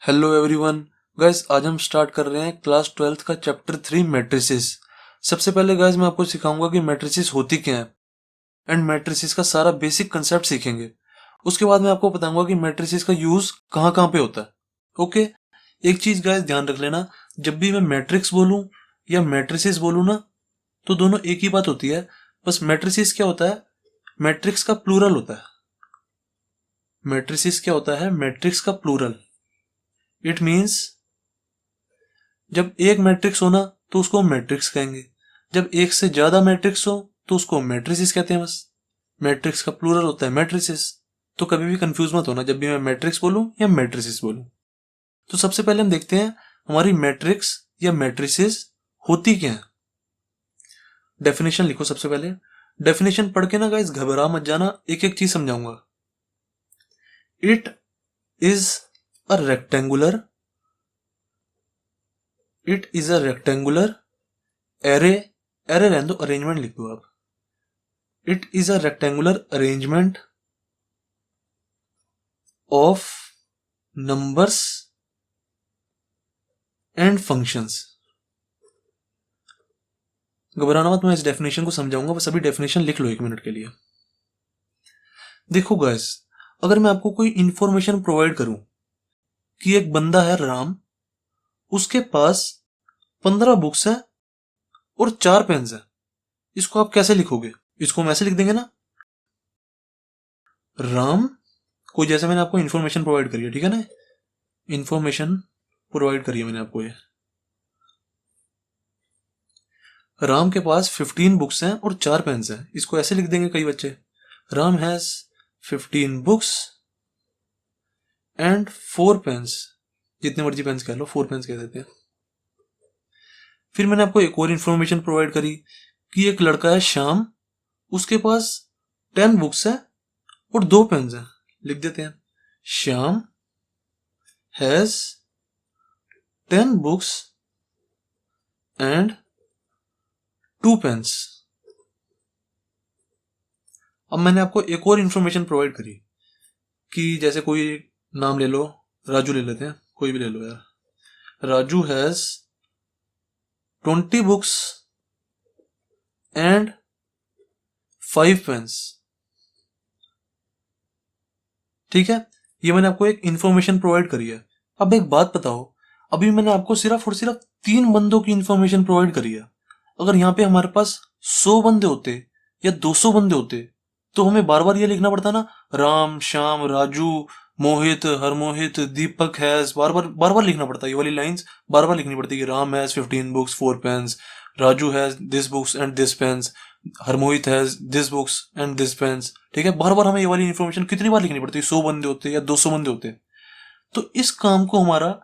Hello everyone guys, आज हम start कर रहे हैं क्लास 12th का चैप्टर 3 मैट्रिसेस। सबसे पहले गाइस मैं आपको सिखाऊंगा कि मैट्रिसेस होती क्या है एंड मैट्रिसेस का सारा बेसिक कंसेप्ट सीखेंगे। उसके बाद मैं आपको बताऊंगा कि मैट्रिसेस का यूज कहाँ कहाँ पे होता है। ओके, एक चीज गाइस ध्यान रख लेना, जब भी मैं मैट्रिक्स बोलूं या मैट्रिसेस बोलूं ना, तो दोनों एक ही बात होती है। बस मैट्रिसेस क्या होता है, मैट्रिक्स का प्लूरल होता है। मैट्रिसेस क्या होता है, मैट्रिक्स का प्लूरल। इट मीन्स जब एक मैट्रिक्स हो ना तो उसको हम मैट्रिक्स कहेंगे, जब एक से ज्यादा मैट्रिक्स हो तो उसको मैट्रिसेस कहते हैं। बस मैट्रिक्स का प्लूरल होता है मैट्रिसेस। तो कभी भी कंफ्यूज मत होना जब भी मैं मैट्रिक्स बोलूं या मैट्रिसेस बोलूं। तो सबसे पहले हम देखते हैं हमारी मैट्रिक्स या मैट्रिसेस होती क्या है। डेफिनेशन लिखो सबसे पहले। डेफिनेशन पढ़ के ना गाइस घबरा मत जाना, एक एक चीज समझाऊंगा। It is a rectangular it is a rectangular array array रहने दो, अरेंजमेंट लिख दो आप। It is a rectangular arrangement of numbers and functions. घबराना मत, मैं इस डेफिनेशन को समझाऊंगा, बस अभी डेफिनेशन लिख लो 1 मिनट के लिए। देखो गाइस, अगर मैं आपको कोई इंफॉर्मेशन प्रोवाइड करूं कि एक बंदा है राम, उसके पास 15 बुक्स है और 4 पेन्स है, इसको आप कैसे लिखोगे? इसको हम ऐसे लिख देंगे ना, राम, कोई जैसे मैंने आपको इन्फॉर्मेशन प्रोवाइड करी है, ठीक है ना, इन्फॉर्मेशन प्रोवाइड करी है मैंने आपको ये। राम के पास 15 बुक्स हैं और 4 पेन्स हैं, इसको ऐसे लिख देंगे कई बच्चे, Ram has 15 books and 4 pens. जितने मर्जी पेन्स कह लो, 4 पेन्स कह देते हैं। फिर मैंने आपको एक और इन्फॉर्मेशन प्रोवाइड करी कि एक लड़का है श्याम, उसके पास 10 बुक्स है और 2 पेन्स हैं, लिख देते हैं, Shyam has 10 books and 2 pens. अब मैंने आपको एक और इन्फॉर्मेशन प्रोवाइड करी कि जैसे कोई नाम ले लो, राजू ले लेते हैं, कोई भी ले लो यार, Raju has 20 books and 5 pens. ठीक है, ये मैंने आपको एक इन्फॉर्मेशन प्रोवाइड करी है। अब एक बात बताओ, अभी मैंने आपको सिर्फ और सिर्फ 3 बंदों की इन्फॉर्मेशन प्रोवाइड करी है। अगर यहाँ पे हमारे पास 100 बंदे होते या 200 बंदे होते तो हमें बार बार ये लिखना पड़ता ना, राम, श्याम, राजू, मोहित, हरमोहित, दीपक हैज, बार बार लिखना पड़ता है। ये वाली लाइंस बार बार लिखनी पड़ती है कि Ram has 15 books 4 pens, Raju has this books and this pens, Harmohit has this books and this pens. ठीक है, बार बार हमें ये वाली इन्फॉर्मेशन कितनी बार लिखनी पड़ती है? 100 बंदे होते या 200 बंदे होते। तो इस काम को हमारा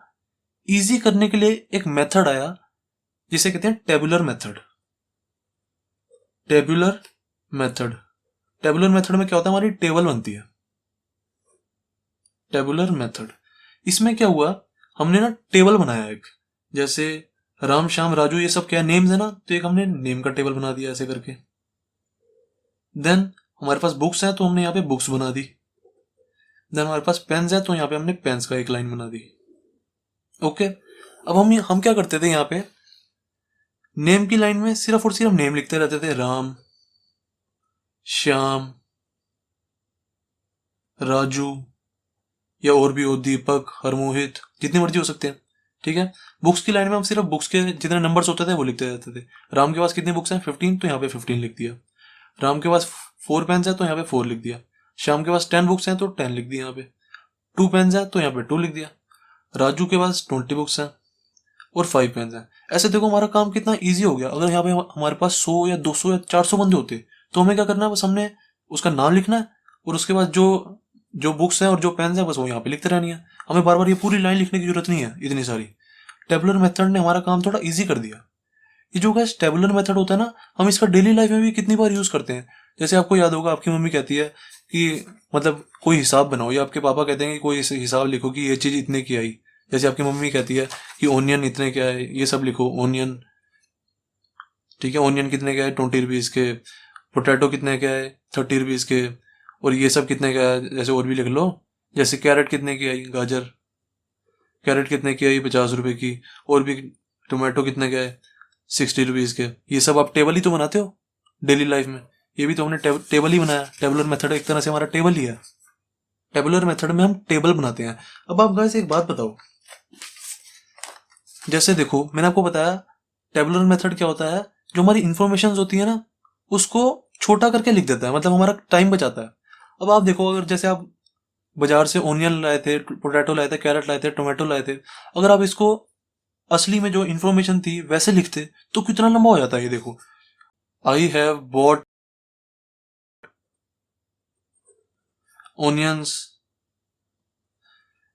इजी करने के लिए एक मेथड आया जिसे कहते हैं tabular method. Tabular method tabular method में क्या होता है, हमारी टेबल बनती है। टेबुलर मेथड, इसमें क्या हुआ, हमने ना टेबल बनाया एक, जैसे राम, श्याम, राजू, ये सब क्या नेम्स है ना, तो एक हमने नेम का टेबल बना दिया ऐसे करके। देन हमारे पास बुक्स हैं तो हमने यहाँ पे बुक्स बना दी। देन हमारे पास पेन्स है तो यहाँ पे हमने पेन्स का एक लाइन बना दी। ओके, अब हम क्या करते थे, यहाँ पे नेम की लाइन में सिर्फ और सिर्फ नेम लिखते रहते थे, राम, श्याम, राजू, या और भी हो, दीपक, हरमोहित, जितने मर्जी हो सकते हैं। ठीक है, बुक्स की लाइन में हम सिर्फ बुक्स के जितने नंबर्स होते थे वो लिखते रहते थे। राम के पास कितनी बुक्स हैं, 15, तो यहाँ पे 15 लिख दिया। राम के पास 4 पेन्स है तो यहाँ पे 4 लिख दिया। श्याम के पास 10 बुक्स हैं तो 10 लिख दिया। यहाँ पे 2 पेन्स है तो यहाँ पे 2 लिख दिया। राजू के पास 20 बुक्स हैं और 5 पेन्स हैं। ऐसे देखो हमारा काम कितना ईजी हो गया। अगर यहाँ पे हमारे पास 100 या 200 या 400 बंदे होते तो हमें क्या करना है, बस हमने उसका नाम लिखना है और उसके बाद जो जो बुक्स हैं और जो पेन्स हैं बस वो यहाँ पे लिखते रहनी है। हमें बार बार ये पूरी लाइन लिखने की जरूरत नहीं है इतनी सारी। टेबुलर मेथड ने हमारा काम थोड़ा इजी कर दिया। ये जो गैस टेबुलर मेथड होता है ना, हम इसका डेली लाइफ में भी कितनी बार यूज करते हैं। जैसे आपको याद होगा, आपकी मम्मी कहती है कि मतलब कोई हिसाब बनाओ, या आपके पापा कहते हैं कि कोई हिसाब लिखो कि ये चीज इतने की आई। जैसे आपकी मम्मी कहती है कि ओनियन इतने का है, ये सब लिखो, ओनियन। ठीक है, ओनियन कितने का है, 20 रुपीज के। पोटैटो कितने का है, 30 रुपीज के। और ये सब कितने का है, जैसे और भी लिख लो, जैसे कैरेट कितने की आई, गाजर। कैरेट कितने की है, ये 50 रुपए की, और भी टोमेटो कितने का है, 60 रुपीज़ के। ये सब आप टेबल ही तो बनाते हो डेली लाइफ में, ये भी तो हमने टेबल ही बनाया। टेबुलर मेथड एक तरह से हमारा टेबल ही है। टेबुलर मेथड में हम टेबल बनाते हैं। अब आप गाइस एक बात बताओ, जैसे देखो मैंने आपको बताया टेबुलर मेथड क्या होता है, जो हमारी इंफॉर्मेशन होती है ना उसको छोटा करके लिख देता है, मतलब हमारा टाइम बचाता है। अब आप देखो, अगर जैसे आप बाजार से ओनियन लाए थे, पोटैटो लाए थे, कैरेट लाए थे, टोमेटो लाए थे, अगर आप इसको असली में जो इन्फॉर्मेशन थी वैसे लिखते तो कितना लंबा हो जाता है। ये देखो, I have bought onions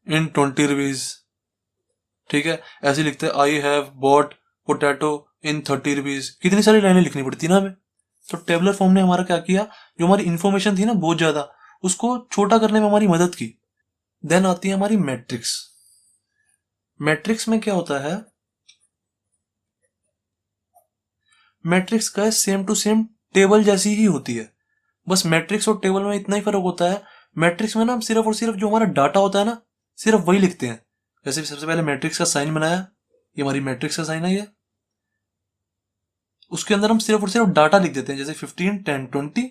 in 20 rupees, ठीक है, ऐसे लिखते हैं I have bought potato in 30 rupees. कितनी सारी लाइनें लिखनी पड़ती ना हमें। तो टेबलर फॉर्म ने हमारा क्या किया, जो हमारी इंफॉर्मेशन थी ना बहुत ज्यादा, उसको छोटा करने में हमारी मदद की। देन आती है हमारी मैट्रिक्स। मैट्रिक्स में क्या होता है, मैट्रिक्स का सेम टू सेम टेबल जैसी ही होती है, बस मैट्रिक्स और टेबल में इतना ही फर्क होता है। मैट्रिक्स में ना हम सिर्फ और सिर्फ जो हमारा डाटा होता है ना सिर्फ वही लिखते हैं। जैसे सबसे पहले मैट्रिक्स का साइन बनाया, ये हमारी मैट्रिक्स का साइन है, ये उसके अंदर हम सिर्फ और सिर्फ डाटा लिख देते हैं, जैसे 15 10 20,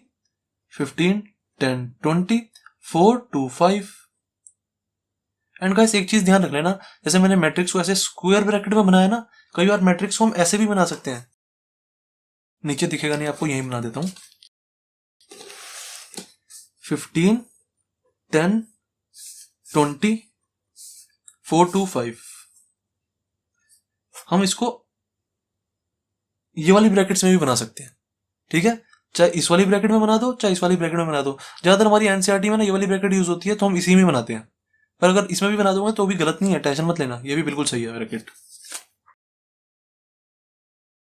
15 10 20, 4 2 5। एंड गाइस एक चीज ध्यान रख लेना, जैसे मैंने मैट्रिक्स को ऐसे स्क्वायर ब्रैकेट में बनाया ना, कई बार मैट्रिक्स को हम ऐसे भी बना सकते हैं। नीचे दिखेगा नहीं आपको, यही बना देता हूं, 15 10 20 4 2 5। हम इसको ये वाली ब्रैकेट्स में भी बना सकते हैं, ठीक है, चाहे इस वाली ब्रैकेट में बना दो चाहे इस वाली ब्रैकेट में बना दो। ज्यादातर हमारी एनसीईआरटी में ना ये वाली ब्रैकेट यूज होती है तो हम इसी में बनाते हैं, पर अगर इसमें भी बना दूंगा तो भी गलत नहीं है, टेंशन मत लेना, ये भी बिल्कुल सही है ब्रैकेट।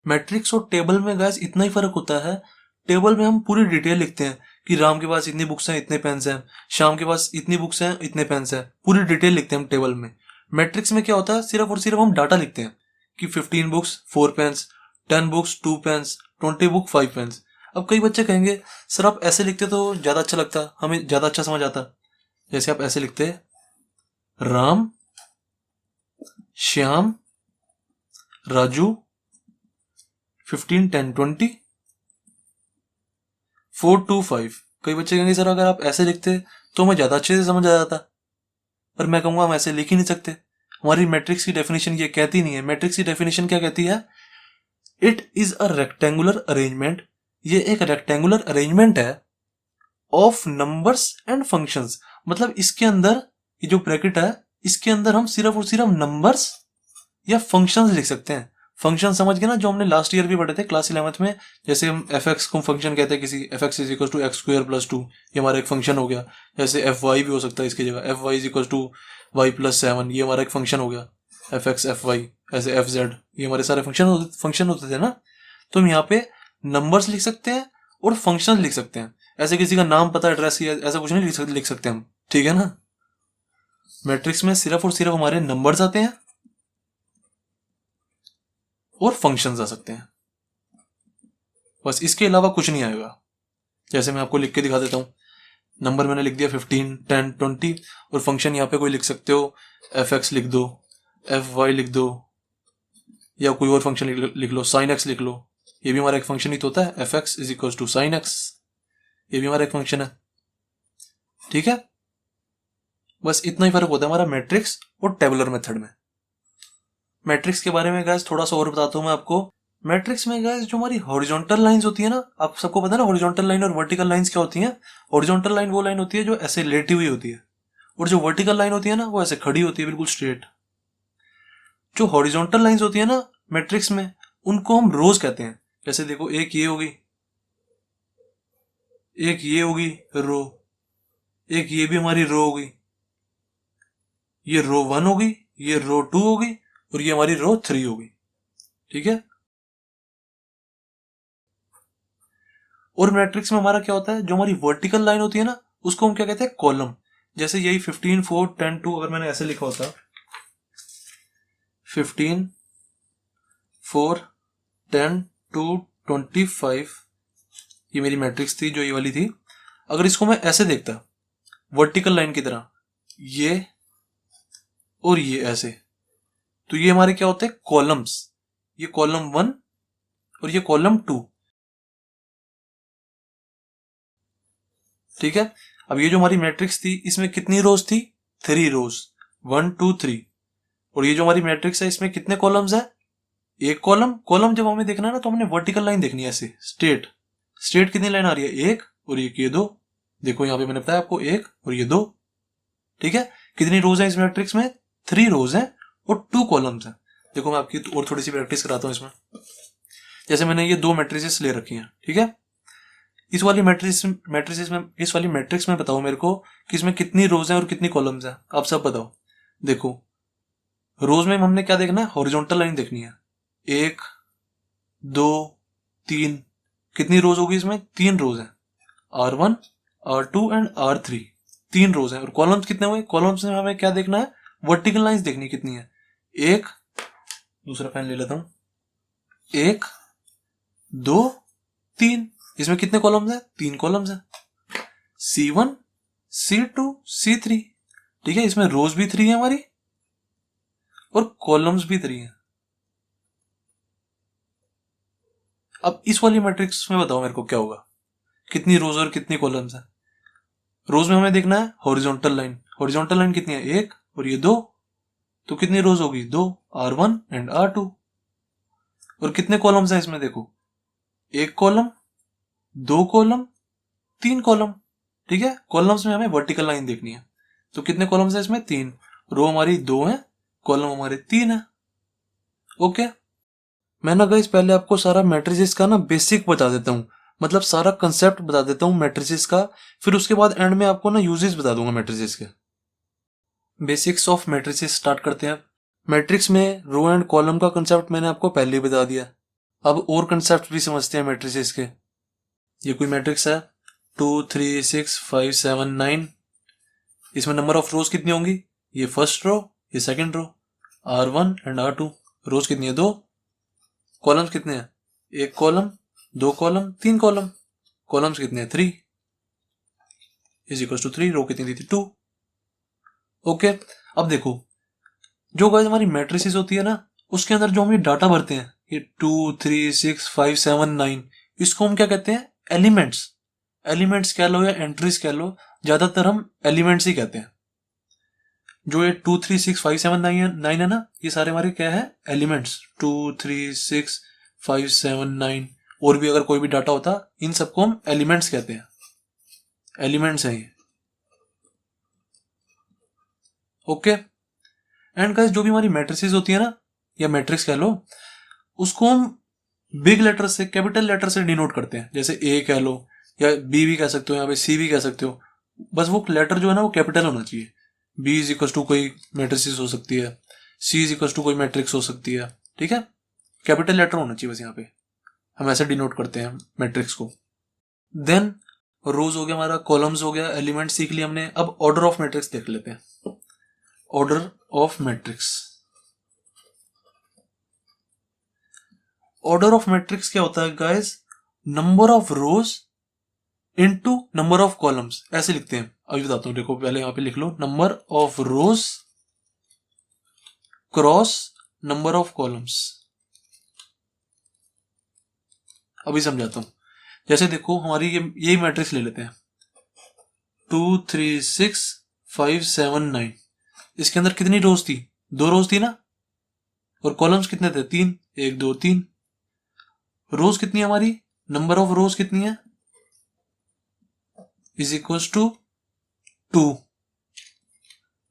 मैट्रिक्स और टेबल में गैस इतना ही फर्क होता है, टेबल में हम पूरी डिटेल लिखते हैं कि राम के पास इतनी बुक्स हैं, इतने पेन्स हैं, श्याम के पास इतनी बुक्स हैं, इतने पेन्स हैं, पूरी डिटेल लिखते हैं हम टेबल में। मैट्रिक्स में क्या होता है, सिर्फ और सिर्फ हम डाटा लिखते हैं कि 15 books 4 pens, 10 books 2 pens, 20 book 5 pens. अब कई बच्चे कहेंगे सर आप ऐसे लिखते तो ज्यादा अच्छा लगता, हमें ज्यादा अच्छा समझ आता। जैसे आप ऐसे लिखते राम श्याम राजू 15 10 20 4 2 5। कई बच्चे कहेंगे सर अगर आप ऐसे लिखते तो हमें ज्यादा अच्छे से समझ आ जाता, पर मैं कहूंगा हम ऐसे लिख ही नहीं सकते। हमारी मैट्रिक्स की डेफिनेशन ये कहती नहीं है। मैट्रिक्स की डेफिनेशन क्या कहती है, it is a rectangular arrangement, ये एक रेक्टेंगुलर अरेंजमेंट है ऑफ नंबर्स एंड फंक्शंस। मतलब इसके अंदर ये जो ब्रैकेट है इसके अंदर हम सिर्फ और सिर्फ नंबर्स या फंक्शंस लिख सकते हैं। फंक्शन समझ गए ना, जो हमने लास्ट ईयर भी पढ़े थे क्लास 11th में। जैसे हम एफ एक्स को फंक्शन कहते हैं, किसी f x is equal to x square plus 2, ये हमारा एक फंक्शन हो गया। जैसे एफ वाई भी हो सकता है इसकी जगह, f y is equal to y plus 7, ये हमारा एक फंक्शन हो गया। एफ एक्स एफ वाई, ऐसे एफ जेड, ये हमारे सारे फंक्शन होते थे ना। तो हम यहाँ पे नंबर्स लिख सकते हैं और फंक्शन लिख सकते हैं। ऐसे किसी का नाम पता एड्रेस या ऐसा कुछ नहीं लिख सकते हम, ठीक है ना। मैट्रिक्स में सिर्फ और सिर्फ हमारे नंबर्स आते हैं और फंक्शंस आ सकते हैं, बस इसके अलावा कुछ नहीं आएगा। जैसे मैं आपको लिख के दिखा देता हूँ, नंबर मैंने लिख दिया 15 10 20, और फंक्शन यहाँ पे कोई लिख सकते हो, एफ एक्स लिख दो, एफ वाई लिख दो, या कोई और फंक्शन लिख लो, साइन एक्स लिख लो, ये भी हमारा एक फंक्शन ही तो होता है, f x is equal to sine x, ये भी हमारा एक फंक्शन है, ठीक है। बस इतना ही फर्क होता है हमारा मैट्रिक्स और टेबुलर मेथड में। मैट्रिक्स के बारे में गाइस थोड़ा सा और बताता हूँ मैं आपको। मैट्रिक्स में गाइस जो हमारी हॉरिजॉन्टल लाइंस होती है ना, आप सबको पता है ना हॉरिजॉन्टल लाइन और वर्टिकल लाइंस क्या होती हैं। हॉरिजॉन्टल लाइन वो लाइन होती है जो ऐसे लेटी हुई होती है, और जो वर्टिकल लाइन होती है ना वो ऐसे खड़ी होती है बिल्कुल स्ट्रेट। जो हॉरिजॉन्टल लाइंस होती है ना मैट्रिक्स में, उनको हम रोज कहते हैं। जैसे देखो, एक ये होगी, एक ये होगी रो, एक ये भी हमारी रो होगी, ये रो 1 होगी, ये रो 2 होगी, और ये हमारी रो 3 होगी, ठीक है। और मैट्रिक्स में हमारा क्या होता है, जो हमारी वर्टिकल लाइन होती है ना उसको हम क्या कहते हैं, कॉलम। जैसे यही 15 4 10 2 अगर मैंने ऐसे लिखा होता, 15 4 10 2 25, ये मेरी मैट्रिक्स थी जो ये वाली थी। अगर इसको मैं ऐसे देखता वर्टिकल लाइन की तरह, ये और ये ऐसे, तो ये हमारे क्या होते हैं, कॉलम्स। ये कॉलम 1 और ये कॉलम 2, ठीक है। अब ये जो हमारी मैट्रिक्स थी इसमें कितनी रोज थी, 3 रोज, 1 2 3। और ये जो हमारी मैट्रिक्स है इसमें कितने कॉलम्स है, एक कॉलम। कॉलम जब हमें देखना है ना तो हमने वर्टिकल लाइन देखनी है ऐसे स्ट्रेट। स्ट्रेट कितनी लाइन आ रही है, एक और ये 2। देखो यहाँ पे मैंने बताया आपको, एक और ये 2, ठीक है। कितनी रोज है इस मैट्रिक्स में, 3 रोज है और 2 कॉलम्स है। देखो मैं आपकी और थोड़ी सी प्रैक्टिस कराता हूँ इसमें। जैसे मैंने ये 2 मैट्रिसेस ले रखी हैं, ठीक है। इस वाली मैट्रिक्स में बताओ मेरे को कि इसमें कितनी रोज हैं और कितनी कॉलम्स हैं, आप सब बताओ। देखो रोज में हमने क्या देखना है, हॉरिजॉन्टल लाइन देखनी है, 1 2 3। कितनी रोज होगी इसमें, 3 रोज है, R1 R2 एंड R3, 3 रोज है। और कॉलम्स कितने हुए, कॉलम्स में हमें क्या देखना है, वर्टिकल लाइंस देखनी कितनी है, एक, दूसरा पेन ले लेता हूं, 1 2 3। इसमें कितने कॉलम्स है, 3 कॉलम्स है, C1 C2 C3, ठीक है। इसमें रोज भी 3 है हमारी और कॉलम्स भी 3 है। अब इस वाली मैट्रिक्स में बताओ मेरे को क्या होगा, कितनी रोज और कितनी कॉलम्स है। रोज में हमें देखना है हॉरिजॉन्टल लाइन, हॉरिजॉन्टल लाइन कितनी है, 1 और ये 2, तो कितनी रोज होगी, 2, R1 एंड R2। और कितने कॉलम्स है इसमें, देखो 1 कॉलम, 2 कॉलम, 3 कॉलम, ठीक है। कॉलम्स में हमें वर्टिकल लाइन देखनी है, तो कितने कॉलम्स है इसमें, 3। रो हमारी 2 है, कॉलम हमारे 3 है। ओके, मैं ना गाइस पहले आपको सारा मैट्रिसेस का ना बेसिक बता देता हूँ, मतलब सारा कंसेप्ट बता देता हूँ मैट्रिसेस का। फिर उसके बाद एंड में आपको ना यूजेस बता दूंगा मैट्रिसेस के। बेसिक्स ऑफ मैट्रिसेस स्टार्ट करते हैं। मैट्रिक्स में रो एंड कॉलम का कंसेप्ट मैंने आपको पहले ही बता दिया। अब और कंसेप्ट भी समझते हैं मैट्रिसेस के। ये कोई मैट्रिक्स है 2 3 6 5 7 9। इसमें नंबर ऑफ रोज कितनी होंगी, ये फर्स्ट रो, ये second row, R1 and R2। रोज कितनी है, 2। कॉलम्स कितने हैं, 1 कॉलम, 2 कॉलम, 3 कॉलम। कॉलम्स कितने हैं, 3 इज इक्वल टू 3। रो कितनी दी थी, 2। ओके, अब देखो जो गाइस हमारी मैट्रिसेस होती है ना, उसके अंदर जो हम ये डाटा भरते हैं, ये 2 3 6 5 7 9, इसको हम क्या कहते हैं, एलिमेंट्स। एलिमेंट्स कह लो या एंट्रीज कह लो, ज्यादातर हम एलिमेंट्स ही कहते हैं। जो ये 2 3 6 5 7 9 है ना, ये सारे हमारे क्या है, एलिमेंट्स। 2 3 6 5 7 9, और भी अगर कोई भी डाटा होता, इन सबको हम एलिमेंट्स कहते हैं, एलिमेंट्स हैं ये। ओके, एंड गाइस जो भी हमारी मैट्रिसेस होती है ना, या मैट्रिक्स कह लो, उसको हम बिग लेटर से, कैपिटल लेटर से डिनोट करते हैं। जैसे ए कह लो, या बी भी कह सकते हो, यहाँ पे सी भी कह सकते हो। बस वो लेटर जो है ना वो कैपिटल होना चाहिए। बी इज इक्वल टू कोई मैट्रिसेस हो सकती है, सी इज इक्वल टू कोई मैट्रिक्स हो सकती है, ठीक है। कैपिटल लेटर होना चाहिए बस यहाँ पे, हम ऐसे डिनोट करते हैं मैट्रिक्स को। देन रोज हो गया हमारा, कॉलम्स हो गया, एलिमेंट सीख लिया हमने। अब ऑर्डर ऑफ मैट्रिक्स देख लेते हैं। Order of matrix, order of matrix क्या होता है guys, number of rose into number of columns, ऐसे लिखते हैं। अभी बताता हूं, देखो पहले यहां पे लिख लो, number of rows cross number of columns. अभी समझाता हूं। जैसे देखो हमारी यही मैट्रिक्स ले लेते हैं, 2 3 6 5 7 9। इसके अंदर कितनी रोज थी, 2 रोज थी ना, और कॉलम्स कितने थे, 3, 1 2 3। रोज कितनी है हमारी, नंबर ऑफ रोज कितनी है, is equal to 2।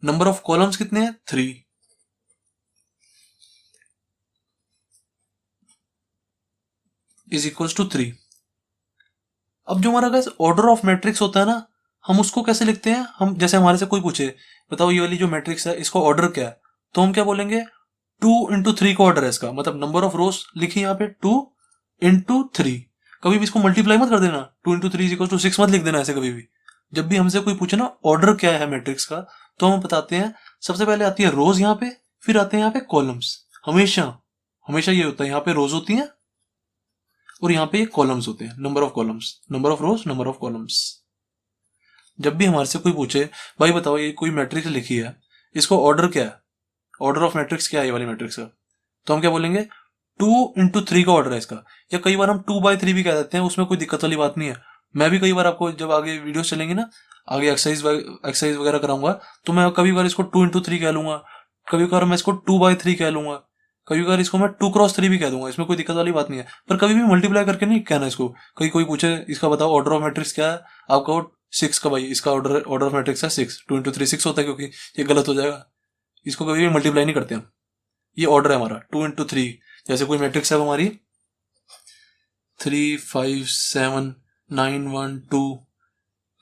Number of columns कितने हैं, 3 इज इक्वल टू 3। अब जो हमारा गाइस ऑर्डर ऑफ मैट्रिक्स होता है ना, हम उसको कैसे लिखते हैं, हम जैसे हमारे से कोई पूछे बताओ ये वाली जो मैट्रिक्स है इसको ऑर्डर क्या है, तो हम क्या बोलेंगे, 2 इंटू 3 का ऑर्डर है इसका। मतलब नंबर ऑफ रोज लिखी यहाँ पे 2 इंटू 3। कभी भी इसको मल्टीप्लाई मत कर देना, 2 इंटू 3 इक्वल टू 6 मत लिख देना ऐसे कभी भी। जब भी हमसे कोई पूछे ना ऑर्डर क्या है मैट्रिक्स का, तो हम बताते हैं सबसे पहले आती है रोज यहाँ पे, फिर आते हैं यहाँ पे कॉलम्स। हमेशा हमेशा ये होता है, यहाँ पे रोज होती हैं और यहाँ पे ये कॉलम्स होते हैं, number of columns, number of rows, number of columns. जब भी हमारे से कोई पूछे भाई बताओ ये कोई मैट्रिक्स लिखी है, इसको ऑर्डर क्या है, ऑर्डर ऑफ मैट्रिक्स क्या है ये वाली मैट्रिक्स का, तो हम क्या बोलेंगे 2 into 3 का ऑर्डर है इसका, या कई बार हम 2/3 भी कह देते हैं, उसमें कोई दिक्कत वाली बात नहीं है। मैं भी कई बार आपको जब आगे वीडियो चलेंगे ना, आगे एक्सरसाइज वगैरह कराऊंगा, तो मैं कभी बार इसको 2 into 3 कह लूंगा, कभी बार मैं इसको 2/3 कह लूंगा, कभी बार इसको मैं 2x3 भी कह दूंगा, इसमें कोई दिक्कत वाली बात नहीं है। पर कभी भी मल्टीप्लाई करके नहीं कहना इसको। कहीं कोई पूछे इसका बताओ ऑर्डर ऑफ मैट्रिक्स क्या है, आप कहो 6 का, भाई इसका ऑर्डर ऑफ मैट्रिक्स है 6, 2 into 3 6 होता है, क्योंकि ये गलत हो जाएगा। इसको कभी भी मल्टीप्लाई नहीं करते हम, ये ऑर्डर है हमारा 2 into 3। जैसे कोई मैट्रिक्स है हमारी 3 5 7 9 1 2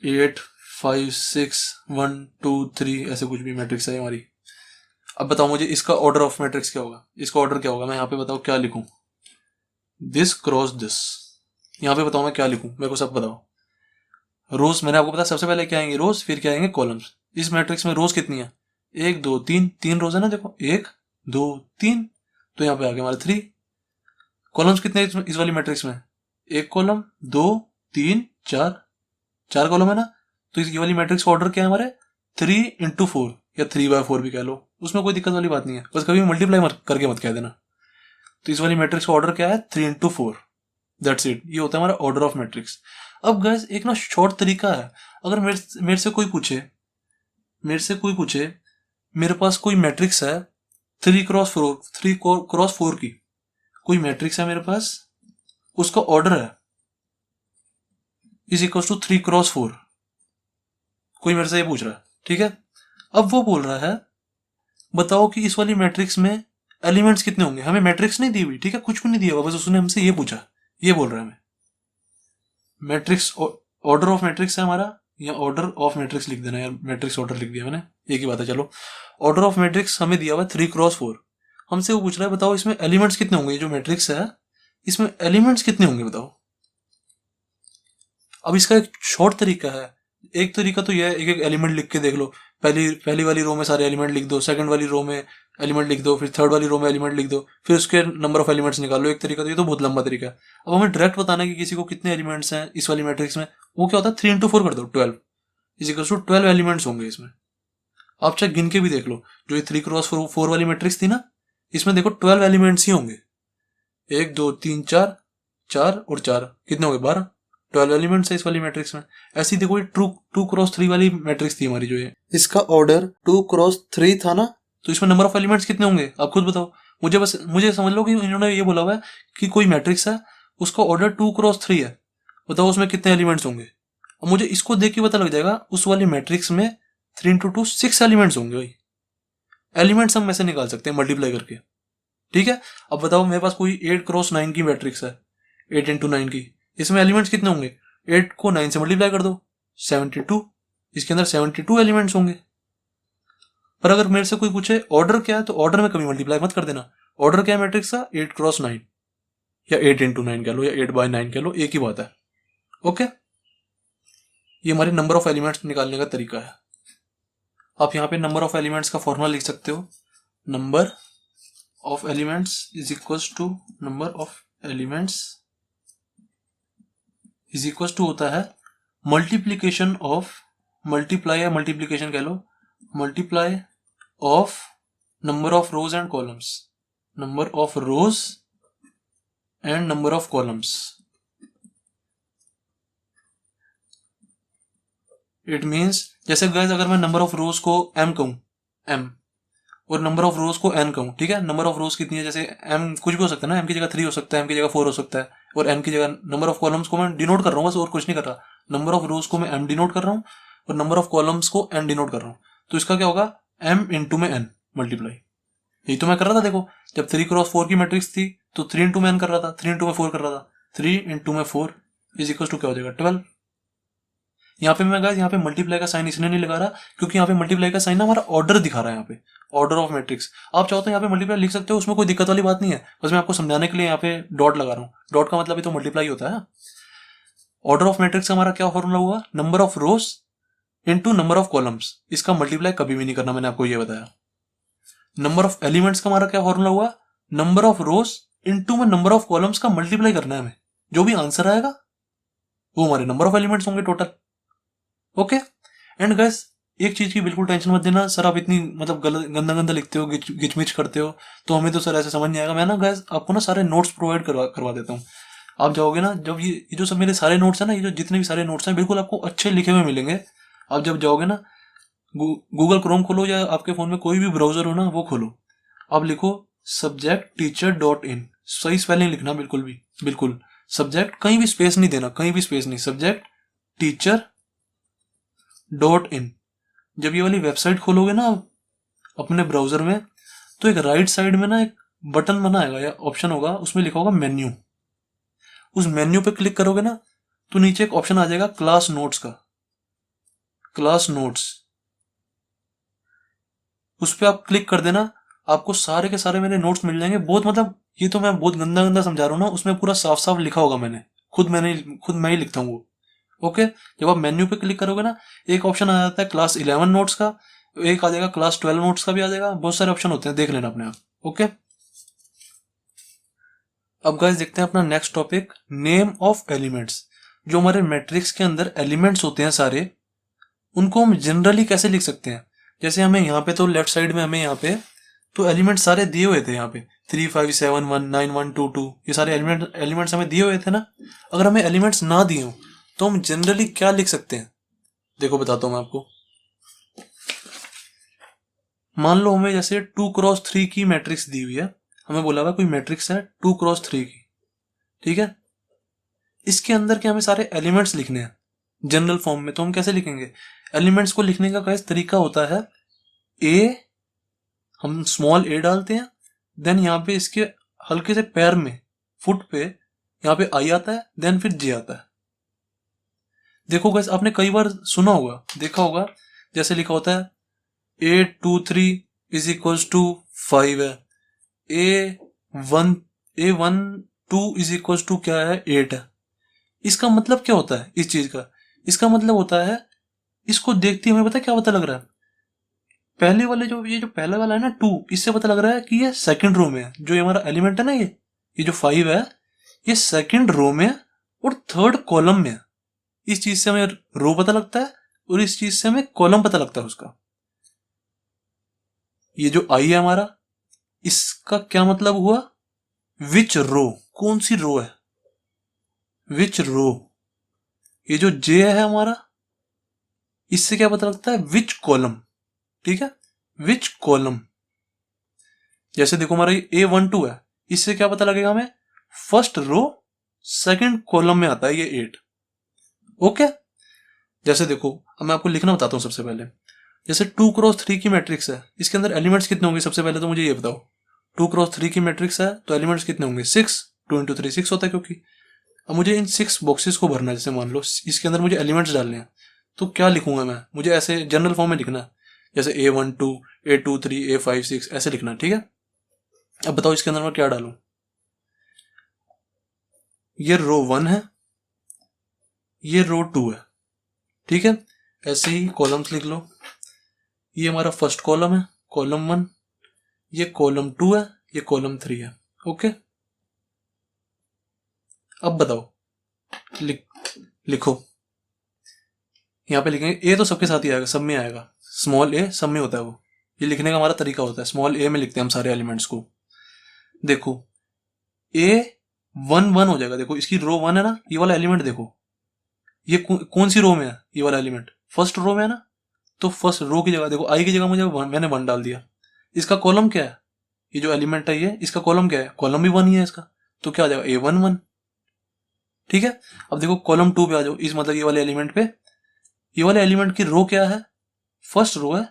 8 5 6 1 2 3, ऐसे कुछ भी मैट्रिक्स है हमारी। अब बताओ मुझे इसका ऑर्डर ऑफ मैट्रिक्स क्या होगा, इसका ऑर्डर क्या होगा, मैं यहाँ पे बताओ क्या लिखूं, दिस क्रॉस दिस, यहाँ पे बताओ मैं क्या लिखूं, मेरे को सब बताओ। रोज मैंने आपको बताया सबसे पहले क्या आएंगे रोज, फिर क्या आएंगे कॉलम्स। इस मैट्रिक्स में रोज कितनी है, 1 2 3, 3 रोज है ना, देखो 1 2 3, तो यहाँ पे आ गए हमारे 3। कॉलम्स कितने इस वाली मैट्रिक्स में, 1 कॉलम 2 3 4, 4 कॉलम है ना। तो ये वाली मैट्रिक्स का ऑर्डर क्या है हमारे 3 into 4 या 3/4 भी कह लो, उसमें कोई दिक्कत वाली बात नहीं है, बस कभी मल्टीप्लाई मत करके मत कह देना। तो इस वाली मैट्रिक्स का ऑर्डर क्या है 3 into 4, दैट्स इट, ये होता है हमारा ऑर्डर ऑफ मैट्रिक्स। अब गाइस एक ना शॉर्ट तरीका है, अगर मेरे से कोई पूछे मेरे पास कोई मैट्रिक्स है 3x4 की, कोई मैट्रिक्स है मेरे पास, उसका ऑर्डर है = 3x4, कोई मेरे से ये पूछ रहा है, ठीक है। अब वो बोल रहा है बताओ कि इस वाली मैट्रिक्स में एलिमेंट्स कितने होंगे, हमें मैट्रिक्स नहीं दी हुई, ठीक है, कुछ भी नहीं दिया हुआ, बस उसने हमसे ये पूछा, ये बोल रहा है हमें मैट्रिक्स ऑर्डर ऑफ मैट्रिक्स है हमारा, या ऑर्डर ऑफ मैट्रिक्स लिख देना यार, मैट्रिक्स ऑर्डर लिख दिया मैंने, एक ही बात है। चलो ऑर्डर ऑफ मैट्रिक्स हमें दिया हुआ है 3x4, हमसे वो पूछ रहा है बताओ इसमें एलिमेंट्स कितने होंगे, जो मैट्रिक्स है इसमें एलिमेंट्स कितने होंगे बताओ। अब इसका एक शॉर्ट तरीका है, एक तरीका तो यह है एक एक एलिमेंट लिख के देख लो, पहली वाली रो में सारे एलिमेंट लिख दो, सेकंड वाली रो में एलिमेंट लिख दो, फिर थर्ड वाली रो में एलिमेंट लिख दो, फिर उसके नंबर ऑफ एलिमेंट्स निकालो, एक तरीका। तो ये तो बहुत लंबा तरीका है। अब हमें डायरेक्ट बताना है कि किसी को कितने एलिमेंट्स हैं इस वाली मैट्रिक्स में, वो क्या होता है 3 into 4 कर दो, 12 एलिमेंट्स होंगे इसमें। आप चाहे गिन के भी देख लो, जो ये 3x4 वाली मैट्रिक्स थी ना, इसमें देखो 12 एलिमेंट्स ही होंगे, 1 2 3 4, 4 और 4 कितने हो गए 12, 12 एलिमेंट्स है इस वाली मैट्रिक्स में। ऐसी देखो ये 2x3 वाली मैट्रिक्स थी हमारी, जो है इसका ऑर्डर 2x3 था ना, तो इसमें नंबर ऑफ एलिमेंट्स कितने होंगे आप खुद बताओ। मुझे समझ लो कि इन्होंने ये बोला हुआ है कि कोई मैट्रिक्स है उसका ऑर्डर 2x3 है, बताओ उसमें कितने एलिमेंट्स होंगे। अब मुझे इसको देख के पता लग जाएगा उस वाली मैट्रिक्स में 3 into 2 6 एलिमेंट्स होंगे भाई। एलिमेंट्स हम ऐसे निकाल सकते हैं मल्टीप्लाई करके, ठीक है। अब बताओ मेरे पास कोई 8x9 की मैट्रिक्स है, 8 into 9 की, इसमें एलिमेंट्स कितने होंगे, 8 को 9 से मल्टीप्लाई कर दो 72, इसके अंदर 72 एलिमेंट्स होंगे। पर अगर मेरे से कोई पूछे ऑर्डर क्या है, तो ऑर्डर में कभी मल्टीप्लाई मत कर देना, ऑर्डर क्या है मैट्रिक्स का 8x9 या 8 into 9 कह लो या 8/9 कह लो, एक ही बात है, ओके। ये हमारे नंबर ऑफ एलिमेंट्स निकालने का तरीका है। आप यहाँ पे नंबर ऑफ एलिमेंट्स का फॉर्मूला लिख सकते हो, number of elements is equals to number of elements is equals to होता है मल्टीप्लीकेशन ऑफ, मल्टीप्लाई या मल्टीप्लीकेशन कह लो, multiply of number of rows and columns, number of rows and number of columns. It means जैसे guys अगर मैं number of रोज को m कहूं, m, और नंबर ऑफ रोज को n कहूं, ठीक है, नंबर ऑफ रोज कितनी है, जैसे m कुछ भी हो सकता है ना, m की जगह 3 हो सकता है, m की जगह 4 हो सकता है, और n की जगह नंबर ऑफ कॉलम्स को मैं डिनोट कर रहा हूँ बस, और कुछ नहीं कर रहा। नंबर ऑफ रोज को मैं m डिनोट कर रहा हूँ और नंबर ऑफ कॉलम्स को n डिनोट कर रहा हूँ, तो इसका क्या होगा m into में n मल्टीप्लाई। यही तो मैं कर रहा था, देखो जब 3x4 की मैट्रिक्स थी तो 3 into में n कर रहा था, 3 into में 4 कर रहा था, 3 into में 4 इज इक्वल टू क्या हो जाएगा 12। यहाँ पे मैं गाइस यहाँ पे मल्टीप्लाई का साइन इसलिए नहीं लगा रहा क्योंकि यहाँ पे मल्टीप्लाई का साइन ना हमारा ऑर्डर दिखा रहा है, यहाँ पे ऑर्डर ऑफ मैट्रिक्स। आप चाहो तो यहाँ पे मल्टीप्लाई लिख सकते हो, उसमें कोई दिक्कत वाली बात नहीं है, बस मैं आपको समझाने के लिए यहाँ पे डॉट लगा रहा हूँ। डॉट का मतलब ही तो मल्टीप्लाई होता है। ऑर्डर ऑफ मैट्रिक्स का हमारा क्या फॉर्मूला हुआ, number of rose into number of columns, इसका मल्टीप्लाई कभी भी नहीं करना, मैंने आपको ये बताया। नंबर ऑफ एलिमेंट्स का हमारा क्या फॉर्मूला हुआ, नंबर ऑफ रोज इंटू में नंबर ऑफ कॉलम्स का मल्टीप्लाई करना है हमें, जो भी आंसर आएगा वो हमारे नंबर ऑफ एलिमेंट्स होंगे टोटल, ओके। एंड गाइस एक चीज की बिल्कुल टेंशन मत देना सर, आप इतनी मतलब गलत गंदा गंदा लिखते हो, गिचमिच करते हो, तो हमें तो सर ऐसे समझ नहीं आएगा। मैं ना गाइस आपको ना सारे नोट्स प्रोवाइड करवा देता हूँ। आप जाओगे ना, जब ये जो सब मेरे सारे नोट्स हैं ना, ये जो जितने भी सारे नोट्स हैं बिल्कुल आपको अच्छे लिखे हुए मिलेंगे। आप जब जाओगे ना, गूगल क्रोम खोलो या आपके फोन में कोई भी ब्राउजर हो ना वो खोलो, आप लिखो सब्जेक्ट टीचर डॉट इन, सही स्पेलिंग लिखना बिल्कुल भी, बिल्कुल सब्जेक्ट, कहीं भी स्पेस नहीं देना, कहीं भी स्पेस नहीं, सब्जेक्ट टीचर डॉट इन। जब ये वाली वेबसाइट खोलोगे ना अपने ब्राउजर में, तो एक राइट साइड में ना एक बटन बना आएगा या ऑप्शन होगा, उसमें लिखा होगा मेन्यू। उस मेन्यू पे क्लिक करोगे ना तो नीचे एक ऑप्शन आ जाएगा क्लास नोट्स का, क्लास नोट्स, उस पर आप क्लिक कर देना, आपको सारे के सारे मेरे नोट्स मिल जाएंगे। बहुत मतलब ये तो मैं बहुत गंदा गंदा समझा रहा हूँ ना, उसमें पूरा साफ साफ लिखा होगा मैंने, खुद मैं ही लिखता हूँ वो। ओके, जब आप मेन्यू पे क्लिक करोगे ना, एक ऑप्शन आ जाता है क्लास 11 नोट्स का, एक आ जाएगा क्लास 12 नोट्स का भी आ जाएगा, बहुत सारे ऑप्शन होते हैं, देख लेना अपने आप। ओके, अब गाइस देखते हैं अपना next topic, name of elements. जो हमारे मैट्रिक्स के अंदर एलिमेंट्स होते हैं सारे, उनको हम जनरली कैसे लिख सकते हैं। जैसे हमें यहाँ पे तो लेफ्ट साइड में हमें यहाँ पे तो एलिमेंट सारे दिए हुए थे, यहाँ पे 3 5 7 1 9 1 2 2, ये सारे एलिमेंट्स हमें दिए हुए थे ना। अगर हमें एलिमेंट्स ना दिए हो तो हम जनरली क्या लिख सकते हैं, देखो बताता हूँ मैं आपको। मान लो हमें जैसे 2x3 की मैट्रिक्स दी हुई है, हमें बोला हुआ कोई मैट्रिक्स है 2x3 की, ठीक है। इसके अंदर के हमें सारे एलिमेंट्स लिखने हैं जनरल फॉर्म में, तो हम कैसे लिखेंगे। एलिमेंट्स को लिखने का कैसे तरीका होता है, ए, हम स्मॉल ए डालते हैं, देन यहाँ पे इसके हल्के से पैर में, फुट पे यहाँ पे आई आता है, देन फिर जे आता है। देखो गैस आपने कई बार सुना होगा, देखा होगा, जैसे लिखा होता है 8 2 3 इज इक्वल्स टू 5 है, A1 2 इज इक्वल्स टू क्या है 8 है। इसका मतलब क्या होता है इस चीज का, इसका मतलब होता है, इसको देखते हमें पता है क्या पता लग रहा है, पहले वाले जो ये जो पहला वाला है ना 2, इससे पता लग रहा है कि ये सेकंड रो में है, जो ये हमारा एलिमेंट है ना, ये जो 5 है, ये सेकंड रो में है और थर्ड कॉलम में है। इस चीज से हमें रो पता लगता है और इस चीज से हमें कॉलम पता लगता है उसका। ये जो आई है हमारा, इसका क्या मतलब हुआ, विच रो, कौन सी रो है, विच रो। ये जो जे है हमारा, इससे क्या पता लगता है, विच कॉलम, ठीक है, विच कॉलम। जैसे देखो हमारा ये A12 है, इससे क्या पता लगेगा हमें, फर्स्ट रो सेकंड कॉलम में आता है ये 8। ओके, जैसे देखो अब मैं आपको लिखना बताता हूँ सबसे पहले। जैसे 2x3 की मैट्रिक्स है, इसके अंदर एलिमेंट्स कितने होंगे, सबसे पहले तो मुझे ये बताओ। 2x3 की मैट्रिक्स है तो एलिमेंट्स कितने होंगे, 6, 2 इंटू 3 6 होता है, क्योंकि अब मुझे इन 6 बॉक्सेस को भरना है। जैसे मान लो इसके अंदर मुझे एलिमेंट्स डालने हैं, तो क्या लिखूंगा मैं, मुझे ऐसे जनरल फॉर्म में लिखना है, जैसे A12 A23 A56 ऐसे लिखना है, ठीक है। अब बताओ इसके अंदर मैं क्या डालूं, ये रो 1 है, ये रो 2 है, ठीक है। ऐसे ही कॉलम्स लिख लो, ये हमारा फर्स्ट कॉलम है, कॉलम 1, ये कॉलम 2 है, ये कॉलम 3 है। ओके, अब बताओ लिखो, यहाँ पे लिखेंगे ए तो सबके साथ ही आएगा, सब में आएगा, स्मॉल ए सब में होता है वो, ये लिखने का हमारा तरीका होता है, स्मॉल ए में लिखते हैं हम सारे एलिमेंट्स को। देखो A11 हो जाएगा, देखो इसकी रो 1 है ना, ये वाला एलिमेंट देखो, ये कौन सी रो में है, ये वाला एलिमेंट फर्स्ट रो में है ना, तो फर्स्ट रो की जगह देखो आई की जगह मैंने 1 डाल दिया। इसका कॉलम क्या है, ये जो एलिमेंट है ये, इसका कॉलम क्या है, कॉलम भी 1 ही है इसका, तो क्या आ जाएगा A11, ठीक है। अब देखो कॉलम 2 पे आ जाओ, इस मतलब ये वाले एलिमेंट पे, ये वाले एलिमेंट की रो क्या है, फर्स्ट रो है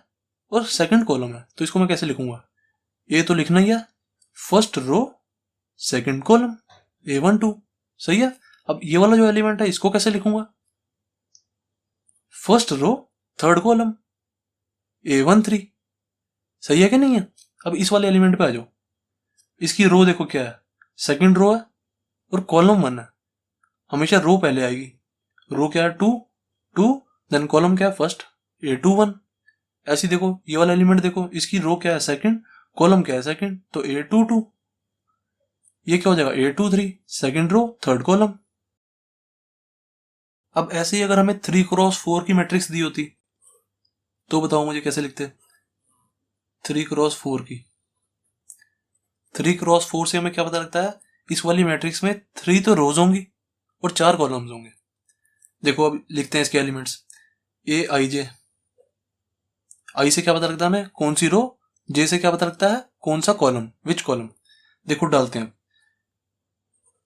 और सेकंड कॉलम है, तो इसको मैं कैसे लिखूंगा, ये तो लिखना ही है, first row second column A12, सही है। अब ये वाला जो एलिमेंट है इसको कैसे लिखूंगा, first row third column A13, सही है कि नहीं है। अब इस वाले एलिमेंट पे आ जाओ, इसकी रो देखो क्या है, सेकंड रो है और कॉलम 1 है, हमेशा रो पहले आएगी, रो क्या है 2 2, देन कॉलम क्या है फर्स्ट A21। ऐसी देखो ये वाला एलिमेंट देखो, इसकी रो क्या है सेकंड, कॉलम क्या है सेकंड, तो A22, ये क्या हो जाएगा A23, second row third column. अब ऐसे ही अगर हमें 3x4 की मैट्रिक्स दी होती, तो बताओ मुझे कैसे लिखते? 3x4 की 3x4 से हमें क्या पता लगता है? इस वाली मैट्रिक्स में 3 तो रोज होंगी और 4 कॉलम्स होंगे। देखो अब लिखते हैं इसके एलिमेंट्स। ए आई जे, आई से क्या पता लगता है हमें? कौन सी रो। जे से क्या पता लगता है? कौन सा कॉलम, विच कॉलम। देखो डालते हैं।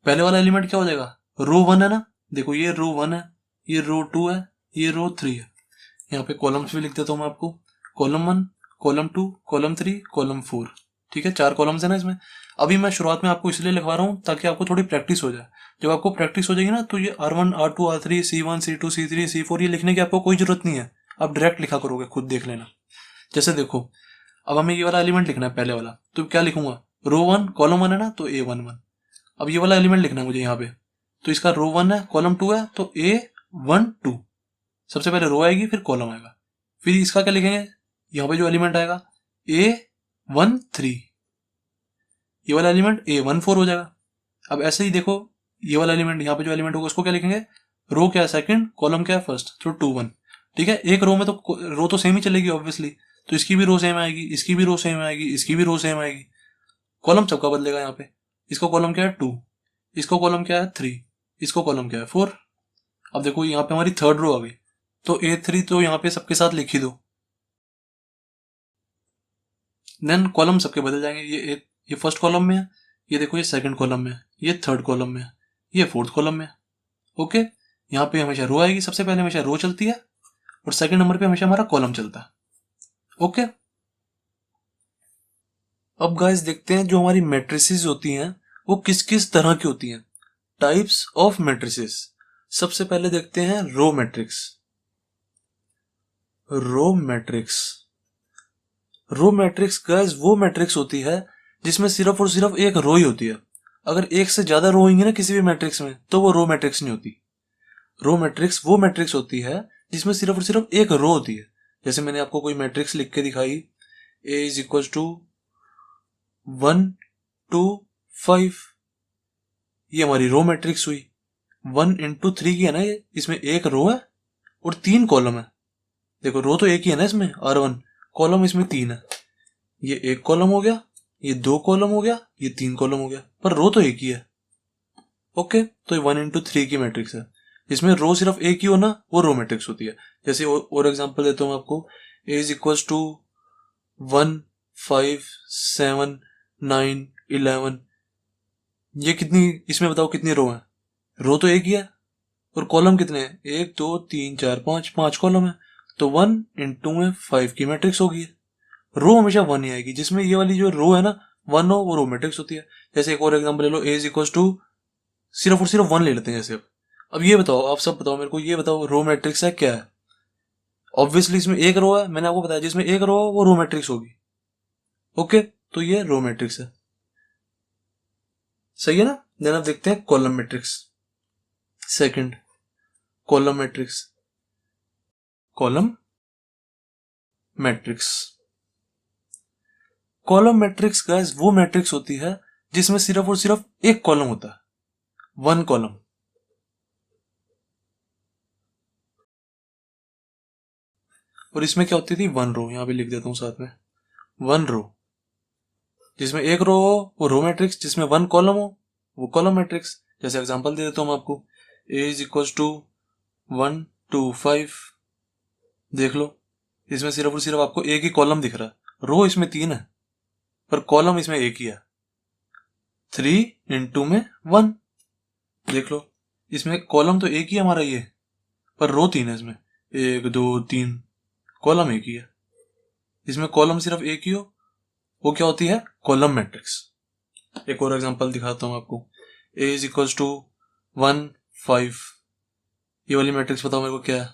पहले वाला एलिमेंट क्या हो जाएगा? रो 1 है ना। देखो ये रो 1 है, ये रो 2 है, ये रो 3 है। यहाँ पे कॉलम्स भी लिख देता हूँ मैं आपको। Column 1, column 2, column 3, column 4। ठीक है, 4 कॉलम्स है ना इसमें। अभी मैं शुरुआत में आपको इसलिए लिखवा रहा हूँ ताकि आपको थोड़ी प्रैक्टिस हो जाए। जब आपको प्रैक्टिस हो जाएगी ना तो ये R1, R2, R3, C1, C2, C3, C4 ये लिखने की आपको कोई जरूरत नहीं है। आप डायरेक्ट लिखा करोगे, खुद देख लेना। जैसे देखो, अब हमें ये वाला एलिमेंट लिखना है पहले वाला, तो क्या लिखूंगा? रो 1 कॉलम 1 है ना, तो A11। अब ये वाला एलिमेंट लिखना है मुझे यहाँ पे, तो इसका रो 1 है कॉलम 2 है, तो A12। सबसे पहले रो आएगी फिर कॉलम आएगा। फिर इसका क्या लिखेंगे? यहाँ पे जो एलिमेंट आएगा A13, ये वाला एलिमेंट A14 हो जाएगा। अब ऐसे ही देखो, ये वाला एलिमेंट यहाँ पे जो एलिमेंट होगा उसको क्या लिखेंगे? रो क्या है सेकंड, कॉलम क्या है फर्स्ट, तो 2 1। ठीक है, एक रो में तो रो तो सेम ही चलेगी ऑब्वियसली, तो इसकी भी रो सेम आएगी, इसकी भी रो सेम आएगी, इसकी भी रो सेम आएगी। कॉलम सबका बदलेगा यहाँ पे। इसको कॉलम क्या है 2, इसको कॉलम क्या है 3, इसको कॉलम क्या है 4। अब देखो यहाँ पे हमारी थर्ड रो आ गई, तो A3 तो यहाँ पे सबके साथ लिख ही दो। देन कॉलम सबके बदल जाएंगे। ये फर्स्ट कॉलम में है, ये देखो ये सेकंड कॉलम में है, ये थर्ड कॉलम में है, ये फोर्थ कॉलम में है। ओके, यहाँ पे हमेशा रो आएगी, सबसे पहले हमेशा रो चलती है और सेकंड नंबर पे हमेशा हमारा कॉलम चलता है। ओके, अब गाइस देखते हैं जो हमारी मैट्रिसेस होती हैं वो किस किस तरह की होती हैं। Types of matrices. सबसे पहले देखते हैं row matrix. Row matrix, row matrix guys वो मैट्रिक्स होती है जिसमें सिर्फ और सिर्फ एक रो ही होती है। अगर एक से ज्यादा रो होंगी ना किसी भी मैट्रिक्स में तो वो रो मैट्रिक्स नहीं होती। रो मैट्रिक्स वो मैट्रिक्स होती है जिसमें सिर्फ और सिर्फ एक रो होती है। जैसे मैंने आपको कोई मैट्रिक्स लिख के दिखाई, A इज इक्वल टू 1 2 5, ये हमारी रो मैट्रिक्स हुई। 1 इंटू 3 की है ना ये, इसमें एक रो है और 3 कॉलम है। देखो रो तो एक ही है ना इसमें R1, कॉलम इसमें 3 है। ये एक कॉलम हो गया, ये 2 कॉलम हो गया, ये 3 कॉलम हो गया, पर रो तो एक ही है। ओके, तो ये 1 इंटू 3 की मैट्रिक्स है। जिसमें रो सिर्फ एक ही हो ना वो रो मैट्रिक्स होती है। जैसे और एग्जांपल देता हूं आपको, A इज इक्वल टू 1 5 7 9 11। ये कितनी, इसमें बताओ कितनी रो है? रो तो एक ही है और कॉलम कितने हैं? 1 2 3 4 5, 5 कॉलम है, तो 1 इंटू में 5 की मैट्रिक्स होगी। रो हमेशा 1 ही आएगी। जिसमें ये वाली जो रो है ना 1 हो वो रो मैट्रिक्स होती है। जैसे एक और एग्जांपल ले लो, A इज इक्वल टू सिर्फ और सिर्फ 1 ले लेते हैं जैसे। अब ये बताओ, आप सब बताओ मेरे को, ये बताओ रो मैट्रिक्स है क्या है? ऑब्वियसली इसमें एक रो है, मैंने आपको बताया जिसमें एक रो है वो रो मैट्रिक्स होगी। ओके, तो ये रो मैट्रिक्स है। सही है ना। देन आप देखते हैं column matrix. Second, column matrix. Column matrix, column matrix guys वो मैट्रिक्स होती है जिसमें सिर्फ और सिर्फ एक कॉलम होता है, 1 कॉलम। और इसमें क्या होती थी? 1 रो। यहां पे लिख देता हूं साथ में, 1 रो। जिसमें एक रो हो वो रो मैट्रिक्स, जिसमें 1 कॉलम हो वो कॉलम मैट्रिक्स। जैसे एग्जांपल दे देता हूं आपको, A इज इक्वल टू 1 2 5। देख लो, इसमें सिर्फ और सिर्फ आपको एक ही कॉलम दिख रहा है। रो इसमें 3 है पर कॉलम इसमें एक ही है। 3 इंटू में 1। देख लो, इसमें कॉलम तो एक ही है हमारा ये, पर रो 3 है इसमें। 1 2 3, कॉलम एक ही है। इसमें कॉलम सिर्फ एक ही हो वो क्या होती है? Column matrix. एक और एग्जांपल दिखाता हूं आपको, A इज इक्वल टू 1 5। ये वाली मैट्रिक्स बताओ मेरे को क्या है?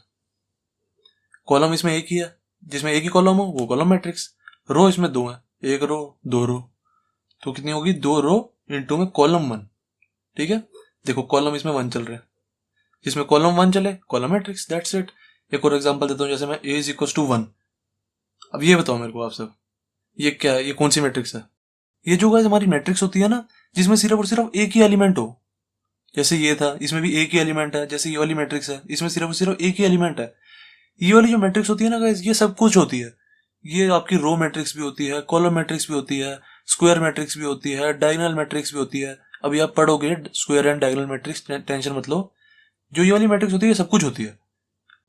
कॉलम इसमें एक ही है, जिसमें एक ही कॉलम हो वो कॉलम मैट्रिक्स। रो इसमें 2 है, एक रो 2 रो, तो कितनी होगी? 2 रो इंटू में कॉलम 1। ठीक है, देखो कॉलम इसमें 1 चल रहे हैं, जिसमें कॉलम 1 चले कॉलम मैट्रिक्स, दैट्स इट। एक और एग्जांपल देता हूं, जैसे मैं A इज इक्वल टू 1। अब ये बताओ मेरे को आप सब, ये क्या है? ये कौन सी मैट्रिक्स है? ये जो गाइस हमारी मैट्रिक्स होती है ना जिसमें सिर्फ और सिर्फ एक ही एलिमेंट हो। जैसे ये था, इसमें भी एक ही एलिमेंट है। जैसे ये वाली मैट्रिक्स है, इसमें सिर्फ और सिर्फ एक ही एलिमेंट है। ये वाली जो मैट्रिक्स होती है ना गाइस, ये सब कुछ होती है। ये आपकी रो मैट्रिक्स भी होती है, कॉलम मैट्रिक्स भी होती है, स्क्वायर मैट्रिक्स भी होती है, डायगोनल मैट्रिक्स भी होती है। अभी आप पढ़ोगे square and diagonal matrix, tension मत लो। जो ये वाली मैट्रिक्स होती है ये सब कुछ होती है।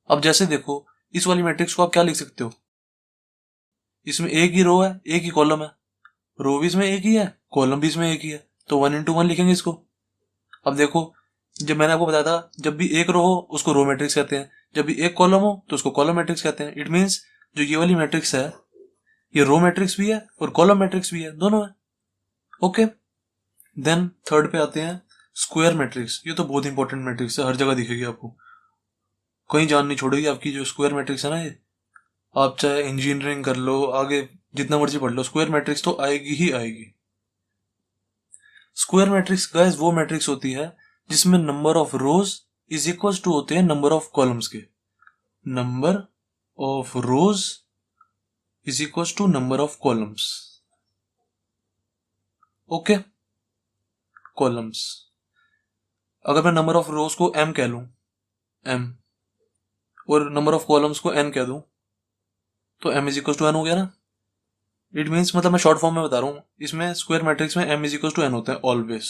अब जैसे देखो, इस वाली मैट्रिक्स को आप क्या लिख सकते हो, इसमें एक ही रो है, एक ही कॉलम है, रो भी इसमें एक ही है, कॉलम भी इसमें एक ही है, तो 1 into 1 लिखेंगे इसको। अब देखो, जब मैंने आपको बताया था, जब भी एक रो हो उसको रो मैट्रिक्स कहते हैं, जब भी एक कॉलम हो तो उसको कॉलम मैट्रिक्स कहते हैं। इट मीन्स जो ये वाली मैट्रिक्स है ये रो मैट्रिक्स भी है और कॉलम मैट्रिक्स भी है, दोनों है। ओके, देन थर्ड पे आते हैं स्क्वायर मैट्रिक्स। ये तो बहुत इंपॉर्टेंट मैट्रिक्स है, हर जगह दिखेगी आपको, कहीं जान नहीं छोड़ेगी आपकी। जो स्क्वायर मैट्रिक्स है ना, ये आप चाहे इंजीनियरिंग कर लो, आगे जितना मर्जी पढ़ लो, स्क्वायर मैट्रिक्स तो आएगी ही आएगी। स्क्वायर मैट्रिक्स गाइस वो मैट्रिक्स होती है जिसमें number of rows is equal to होते हैं नंबर ऑफ कॉलम्स के। Number of rows is equal to number of columns. Okay, columns. अगर मैं नंबर ऑफ रोज को m कह लूं, m, और नंबर ऑफ कॉलम्स को n कह दूं, तो m is equal to n हो गया ना। इट मीन्स, मतलब मैं शॉर्ट फॉर्म में बता रहा हूं, इसमें स्क्वायर मैट्रिक्स में m is equal to n होता है ऑलवेज।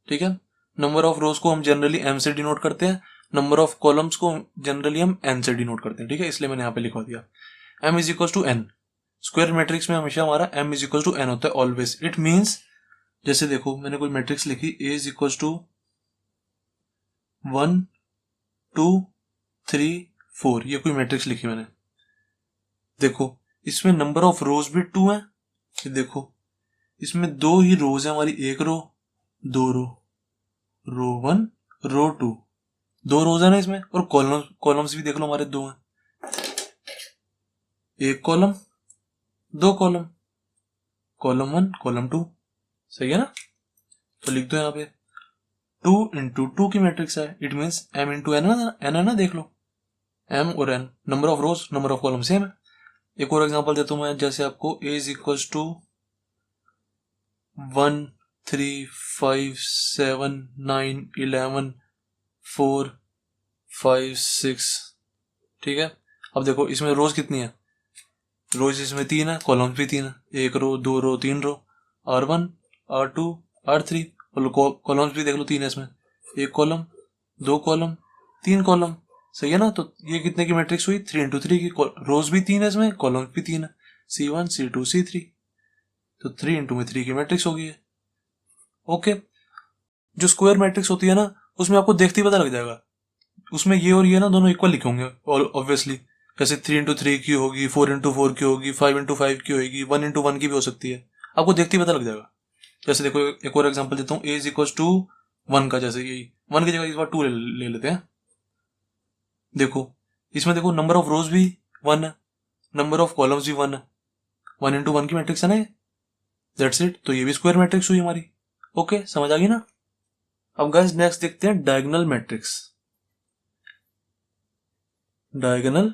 ठीक है, नंबर ऑफ रोज को हम जनरली m से डिनोट करते हैं, नंबर ऑफ कॉलम्स को जनरली हम n से डिनोट करते हैं। ठीक है, इसलिए मैंने यहाँ पे लिखवा दिया m is equal to n। Square matrix में हमेशा हमारा m is equal to n होता है ऑलवेज। इट मीन्स, जैसे देखो मैंने कोई मैट्रिक्स लिखी, a इज इक्वल टू 1 2 3 4, ये कोई मैट्रिक्स लिखी मैंने। देखो इसमें नंबर ऑफ रोज भी 2 है। ये देखो इसमें दो ही रोज है हमारी, एक रो, दो रो, रो 1 रो 2, दो रोज है ना इसमें। और कॉलम्स भी देख लो हमारे दो हैं, एक कॉलम दो कॉलम, कॉलम 1 कॉलम 2। सही है ना, तो लिख दो यहाँ पे 2 into 2 की मैट्रिक्स है। It means m into n है ना, देख लो m और n, number of rows number of column same है। एक और एग्जांपल देता हूं मैं, जैसे आपको a इज इक्वल टू 1 3 5 7 9 11 4 5 6। ठीक है, अब देखो इसमें रोज कितनी है, रोज इसमें 3 है, कॉलम्स भी 3 है, एक रो दो रो तीन रो, R1 R2 R3, और कॉलम्स भी देख लो 3 है इसमें, एक कॉलम दो कॉलम तीन कॉलम। सही है ना, तो ये कितने की मैट्रिक्स हुई, 3 into 3 की। रोज भी 3 है इसमें, कॉलम्स भी 3 है, C1 C2 C3, तो 3 into में 3 की मैट्रिक्स होगी। ओके, जो स्क्वायर मैट्रिक्स होती है ना, उसमें आपको देखते ही पता लग जाएगा, उसमें ये और ये ना दोनों इक्वल लिखे होंगे ऑब्वियसली। जैसे 3 into 3 की होगी, 4 into 4 की होगी, 5 into 5 की होगी, 1 into 1 की भी हो सकती है, आपको देखते ही पता लग जाएगा। जैसे देखो एक और एग्जांपल देता हूँ, a इज इक्वल टू 1 का, जैसे यही 1 की जगह इस बार 2 ले लेते हैं। देखो इसमें देखो नंबर ऑफ रोज भी 1 है, नंबर ऑफ कॉलम्स भी 1 है, 1 into 1 की मैट्रिक्स है ना ये। दैट्स इट, तो ये भी स्क्वायर मैट्रिक्स हुई हमारी। ओके, समझ आ गई ना। अब गाइस नेक्स्ट देखते हैं diagonal matrix. Diagonal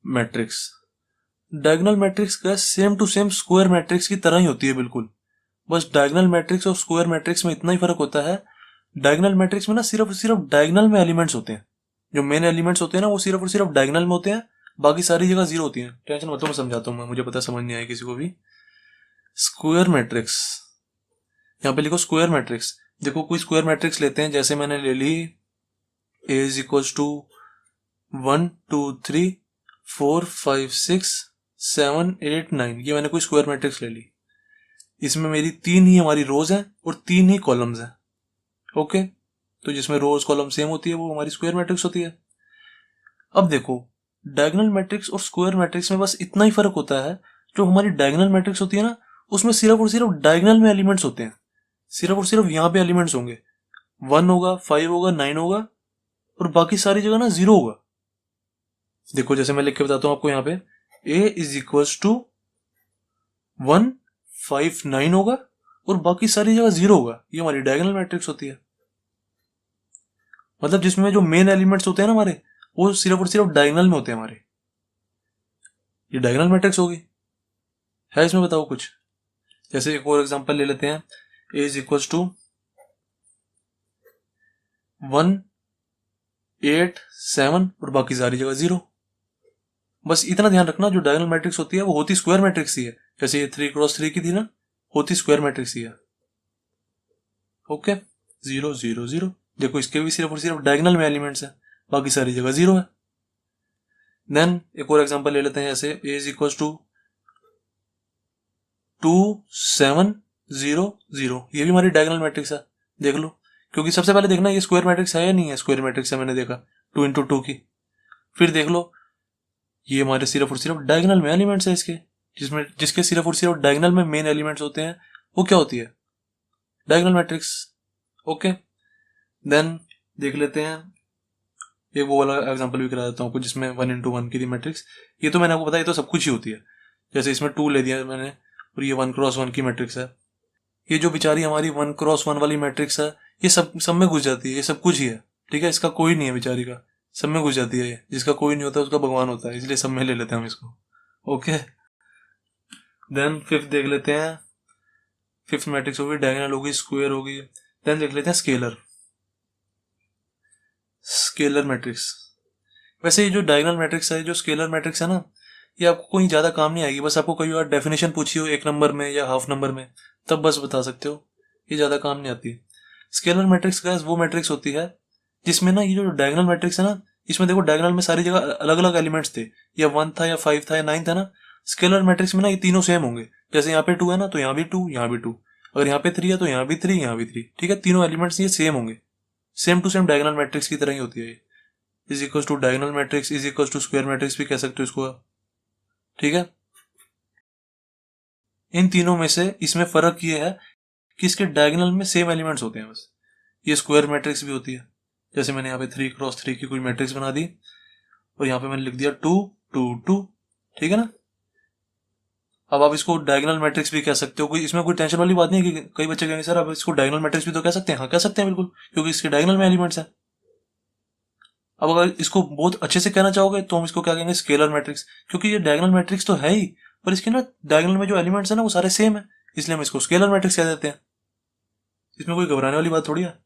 matrix, diagonal matrix का same to same square matrix की तरह ही होती है बिल्कुल। बस डायगोनल मैट्रिक्स और स्क्वायर मैट्रिक्स में इतना ही फर्क होता है, डायगोनल मैट्रिक्स में ना सिर्फ सिर्फ डायगोनल में एलिमेंट्स होते हैं, जो मेन एलिमेंट्स होते हैं ना वो सिर्फ और सिर्फ डायगोनल में होते हैं, बाकी सारी जगह जीरो होती है। टेंशन मतलब मैं समझाता हूँ, मुझे पता समझ नहीं आया किसी को भी। स्क्वायर मैट्रिक्स, यहाँ पे लिखो स्क्वायर मैट्रिक्स। देखो कोई स्क्वायर मैट्रिक्स लेते हैं, जैसे मैंने ले ली a इज इक्वल टू 1 2 3 4 5 6 7 8 9, ये मैंने कोई स्क्वायर मैट्रिक्स ले ली। इसमें मेरी 3 ही हमारी रोज हैं और 3 ही कॉलम्स हैं। ओके, तो जिसमें रोज कॉलम सेम होती है वो हमारी स्क्वायर मैट्रिक्स होती है। अब देखो डायगोनल मैट्रिक्स और स्क्वायर मैट्रिक्स में बस इतना ही फर्क होता है, जो हमारी डायगोनल मैट्रिक्स होती है ना उसमें सिर्फ और सिर्फ डायगोनल में एलिमेंट्स होते हैं, सिर्फ और सिर्फ यहाँ पे एलिमेंट्स होंगे, 1 होगा 5 होगा 9 होगा, और बाकी सारी जगह ना 0 होगा। देखो जैसे मैं लिख के बताता हूँ आपको, यहाँ पे a इज इक्वल टू 1 5 9 होगा और बाकी सारी जगह 0 होगा, ये हमारी डायगोनल मैट्रिक्स होती है। मतलब जिसमें जो मेन एलिमेंट्स होते हैं ना हमारे, वो सिर्फ और सिर्फ डायगोनल में होते हैं हमारे, ये डायगोनल मैट्रिक्स होगी। है इसमें बताओ कुछ। जैसे एक और एग्जांपल ले लेते हैं, a इज इक्वल टू 1 8 7 और बाकी सारी जगह 0। बस इतना ध्यान रखना, जो डायगोनल मैट्रिक्स होती है वो होती स्क्वायर मैट्रिक्स ही है। जैसे ये 3x3 की थी ना, होती स्क्वायर मैट्रिक्स ही है। ओके, 0 0 0। देखो इसके भी सिर्फ और सिर्फ डायगोनल में एलिमेंट्स है, बाकी सारी जगह 0 है। देन एक और एग्जांपल ले लेते हैं, जैसे a इज इक्वल टू 2 7 0 0। ये भी हमारी डायगोनल मैट्रिक्स है, देख लो। क्योंकि सबसे पहले देखना ये स्क्वायर मैट्रिक्स है या नहीं है। स्क्वायर मैट्रिक्स है, मैंने देखा 2 इंटू 2 की। फिर देख लो ये हमारे सिर्फ और सिर्फ डायगोनल में एलिमेंट्स है इसके, जिसके सिर्फ और सिर्फ डायगोनल में मेन एलिमेंट्स होते हैं, वो क्या होती है, डायगोनल मैट्रिक्स। ओके, देन देख लेते हैं एक वो वाला एग्जांपल भी करा देता हूँ आपको, जिसमें 1 इंटू 1 की थी मैट्रिक्स। ये तो मैंने आपको बताया, ये तो सब कुछ ही होती है। जैसे इसमें 2 ले दिया मैंने, और ये 1x1 की मैट्रिक्स है। ये जो बेचारी हमारी 1x1 वाली मैट्रिक्स है, ये सब में घुस जाती है, ये सब कुछ ही है। ठीक है, इसका कोई नहीं है बेचारी का, सब में घुस जाती है ये। जिसका कोई नहीं होता उसका भगवान होता है, इसलिए सब में ले लेते हैं हम इसको। ओके, देन फिफ्थ देख लेते हैं। फिफ्थ मैट्रिक्स होगी डायगोनल होगी, स्क्वायर होगी। देन देख लेते हैं स्केलर मैट्रिक्स। वैसे ये जो डायगोनल मैट्रिक्स है, जो स्केलर मैट्रिक्स है ना, ये आपको कोई ज्यादा काम नहीं आएगी। बस आपको कई बार डेफिनेशन पूछी हो 1 नंबर में या हाफ नंबर में, तब बस बता सकते हो, ये ज्यादा काम नहीं आती। स्केलर मैट्रिक्स का वो मैट्रिक्स होती है जिसमें ना ये जो डायगोनल मैट्रिक्स है ना, इसमें देखो डायगोनल में सारी जगह अलग अलग एलिमेंट्स थे, या 1 था या 5 था या 9 था ना। स्केलर मैट्रिक्स में ना ये तीनों सेम होंगे। जैसे यहाँ पे 2 है ना, तो यहाँ भी 2, यहाँ भी 2। अगर यहाँ पे 3 है तो यहाँ भी 3, यहाँ भी 3। ठीक है, तीनों एलिमेंट्स ये सेम होंगे, same to same diagonal matrix की तरह ही होती है ये। Is equal to diagonal matrix is equal to square matrix भी कह सकते हो इसको आप। ठीक है, इन तीनों में से इसमें फर्क ये है कि इसके डायगोनल में सेम एलिमेंट्स होते हैं बस। ये स्क्वायर मैट्रिक्स भी होती है। जैसे मैंने यहाँ पे 3x3 की कोई मैट्रिक्स बना दी, और यहाँ पे मैंने लिख दिया 2 2 2। ठीक है ना, अब आप इसको डायगोनल मैट्रिक्स भी कह सकते हो, कोई इसमें कोई टेंशन वाली बात नहीं है। कि कई बच्चे कहेंगे सर आप इसको डायगोनल मैट्रिक्स भी तो कह सकते हैं। हाँ, कह सकते हैं बिल्कुल, क्योंकि इसके डायगोनल में एलिमेंट्स है। अब अगर इसको बहुत अच्छे से कहना चाहोगे तो हम इसको क्या कहेंगे, स्केलर मैट्रिक्स। क्योंकि ये डायगोनल मैट्रिक्स तो है ही, पर इसके ना डायगोनल में जो एलिमेंट्स है ना वो सारे सेम है, इसलिए हम इसको स्केलर मैट्रिक्स कह देते हैं। इसमें कोई घबराने वाली बात थोड़ी है।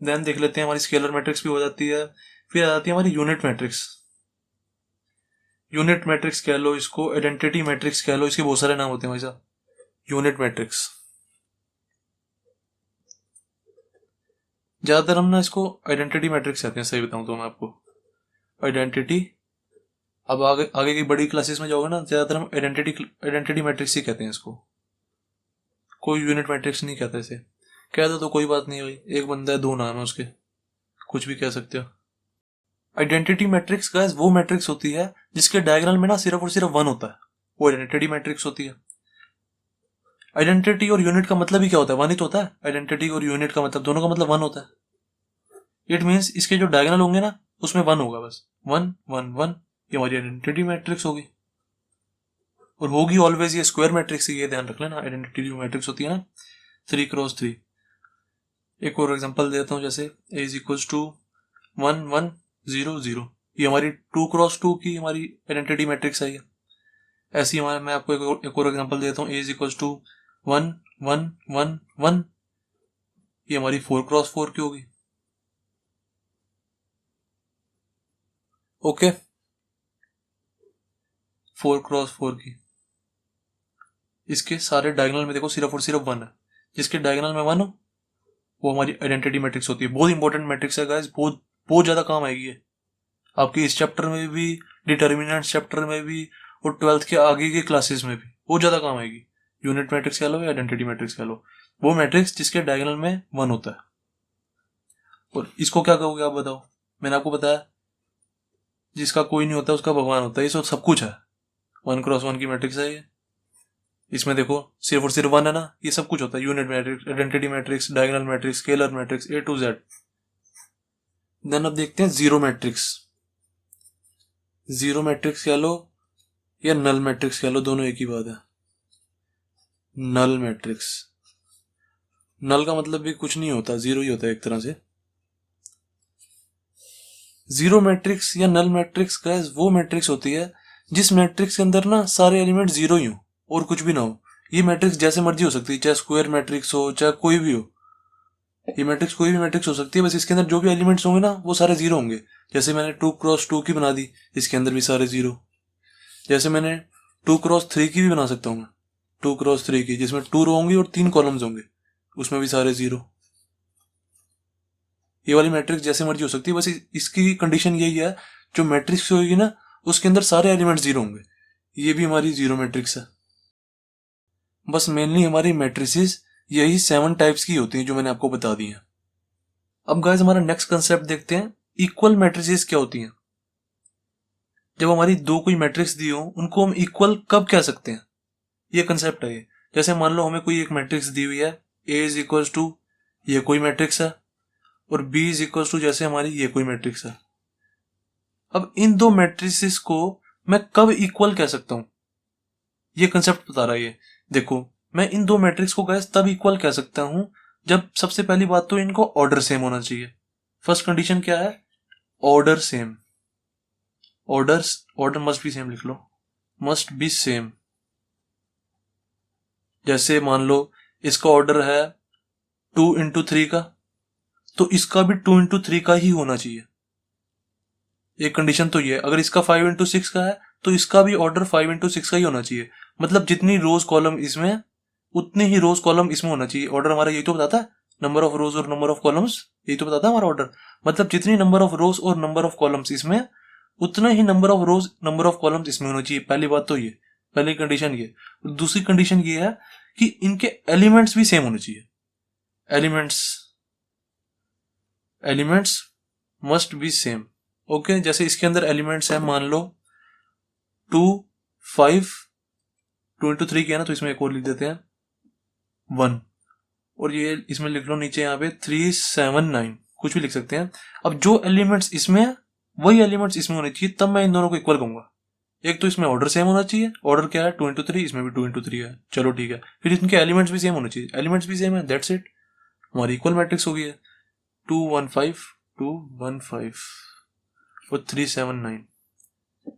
देन देख लेते हैं, हमारी स्केलर मैट्रिक्स भी हो जाती है। फिर आ जाती है हमारी यूनिट मैट्रिक्स। यूनिट मैट्रिक्स कह लो इसको, आइडेंटिटी मैट्रिक्स कह लो, इसके बहुत सारे नाम होते हैं भाई साहब। यूनिट मैट्रिक्स ज्यादातर हम ना इसको आइडेंटिटी मैट्रिक्स कहते हैं, सही बताऊं तो मैं आपको, आइडेंटिटी। अब आगे आगे की बड़ी क्लासेस में जाओगे ना, ज्यादातर हम आइडेंटिटी मैट्रिक्स ही कहते हैं इसको, कोई यूनिट मैट्रिक्स नहीं कहता इसे। कह दो तो कोई बात नहीं भाई, एक बंदा है 2 नाम है उसके, कुछ भी कह सकते हो। आइडेंटिटी मैट्रिक्स गाइस वो मैट्रिक्स होती है जिसके डायगोनल में ना सिर्फ और सिर्फ 1 होता है, वो आइडेंटिटी मैट्रिक्स होती है। आइडेंटिटी और यूनिट का मतलब ही क्या होता है, 1 ही तो होता है। आइडेंटिटी और यूनिट का मतलब, दोनों का मतलब 1 होता है। इट मीन्स इसके जो डायगोनल होंगे ना उसमें 1 होगा, बस 1 1 1। ये हमारी आइडेंटिटी मैट्रिक्स होगी, और होगी ऑलवेज ये स्क्वायर मैट्रिक्स, ये ध्यान रख लेना। आइडेंटिटी जो मैट्रिक्स होती है ना 3x3। एक और एग्जांपल देता हूँ, जैसे a इज इक्वल टू 1 1 0 0। ये हमारी 2x2 की हमारी आइडेंटिटी मैट्रिक्स है ये। ऐसी हमारे, मैं आपको एक और एग्जांपल देता हूँ, a इज इक्वल टू 1 1 1 1। ये हमारी 4x4 की होगी। ओके, 4x4 की। इसके सारे डायगोनल में देखो सिर्फ और सिर्फ 1 है, जिसके डायगोनल में 1 हो वो हमारी आइडेंटिटी मैट्रिक्स होती है। बहुत इंपॉर्टेंट मैट्रिक्स है गाइस, बहुत बहुत ज्यादा काम आएगी ये आपकी इस चैप्टर में भी, डिटर्मिनेंट्स चैप्टर में भी, और 12th के आगे के क्लासेस में भी बहुत ज्यादा काम आएगी। यूनिट मैट्रिक्स कह लो या आइडेंटिटी मैट्रिक्स कह लो, वो मैट्रिक्स जिसके डायगोनल में 1 होता है। और इसको क्या कहोगे आप बताओ। मैंने आपको बताया जिसका कोई नहीं होता उसका भगवान होता है, ये सब कुछ है। 1x1 की मैट्रिक्स है ये। इसमें देखो सिर्फ और सिर्फ 1 है ना, ये सब कुछ होता है। Unit matrix, identity matrix, diagonal matrix, scalar matrix, A to Z। Then अब देखते हैं जीरो मैट्रिक्स। जीरो मैट्रिक्स कह लो या नल मैट्रिक्स कह लो, दोनों एक ही बात है। नल मैट्रिक्स, नल का मतलब भी कुछ नहीं होता, जीरो ही होता है एक तरह से। जीरो मैट्रिक्स या नल मैट्रिक्स गाइस वो मैट्रिक्स होती है जिस मैट्रिक्स के अंदर ना सारे एलिमेंट जीरो ही हो और कुछ भी ना हो। ये मैट्रिक्स जैसे मर्जी हो सकती है, चाहे स्क्वायर मैट्रिक्स हो चाहे कोई भी हो। ये मैट्रिक्स कोई भी मैट्रिक्स हो सकती है, बस इसके अंदर जो भी एलिमेंट्स होंगे ना वो सारे जीरो होंगे। जैसे मैंने 2x2 की बना दी, इसके अंदर भी सारे 0। जैसे मैंने 2x3 की भी बना सकता हूँ मैं, 2x3 की, जिसमें 2 रो होंगी और 3 कॉलम्स होंगे, उसमें भी सारे 0। ये वाली मैट्रिक्स जैसे मर्जी हो सकती है, बस इसकी कंडीशन यही है, जो मैट्रिक्स होगी ना उसके अंदर सारे एलिमेंट 0 होंगे। ये भी हमारी 0 मैट्रिक्स है। बस मेनली हमारी मैट्रिसेस यही 7 टाइप्स की होती हैं जो मैंने आपको बता दी हैं। अब गाइस हमारा नेक्स्ट कंसेप्ट देखते हैं, इक्वल मैट्रिसेस क्या होती हैं। जब हमारी दो कोई मैट्रिक्स दी हो, उनको हम इक्वल कब कह सकते हैं, ये कंसेप्ट है ये। जैसे मान लो हमें कोई एक मैट्रिक्स दी हुई है, A इज इक्वल टू, ये कोई मैट्रिक्स है, और B इज इक्वल टू जैसे हमारी ये कोई मैट्रिक्स है। अब इन दो मैट्रिसेस को मैं कब इक्वल कह सकता हूं, ये कंसेप्ट बता रहा है ये। देखो, मैं इन दो मैट्रिक्स को गाइस तब इक्वल कह सकता हूं जब सबसे पहली बात तो इनको ऑर्डर सेम होना चाहिए। फर्स्ट कंडीशन क्या है, order same. Order must be same लिख लो, मस्ट बी सेम। जैसे मान लो इसका ऑर्डर है 2x3 का, तो इसका भी 2x3 का ही होना चाहिए। एक कंडीशन तो ये, अगर इसका 5x6 का है तो इसका भी ऑर्डर 5x6 का ही होना चाहिए। मतलब जितनी रोज कॉलम इसमें, उतने ही रोज कॉलम इसमें होना चाहिए। ऑर्डर हमारा यही तो बताता है, नंबर ऑफ रोज और नंबर ऑफ कॉलम्स, यही तो बताता है हमारा ऑर्डर। मतलब जितनी नंबर ऑफ रोज और नंबर ऑफ कॉलम्स इसमें, उतना ही number of rows number of columns इसमें होना चाहिए। पहली बात तो ये, पहली कंडीशन ये। दूसरी कंडीशन ये है कि इनके एलिमेंट्स भी सेम होने चाहिए। Elements must be same. Okay, जैसे इसके अंदर एलिमेंट्स है, मान लो 2, 5, 2x3 किया ना, तो इसमें एक और लिख देते हैं 1, और ये इसमें लिख लो नीचे यहाँ पे 3, 7, 9, कुछ भी लिख सकते हैं। अब जो एलिमेंट्स इसमें है वही एलिमेंट्स इसमें होने चाहिए, तब मैं इन दोनों को इक्वल कहूंगा। एक तो इसमें ऑर्डर सेम होना चाहिए, ऑर्डर क्या है 2x3, इसमें भी 2x3 है, चलो ठीक है। फिर इनके एलिमेंट्स भी सेम होने चाहिए, एलिमेंट्स भी सेम है, दैट्स इट, हमारी इक्वल मैट्रिक्स हो गई है। 2, 1, 5, 2, 1, 5 और 3, 7, 9।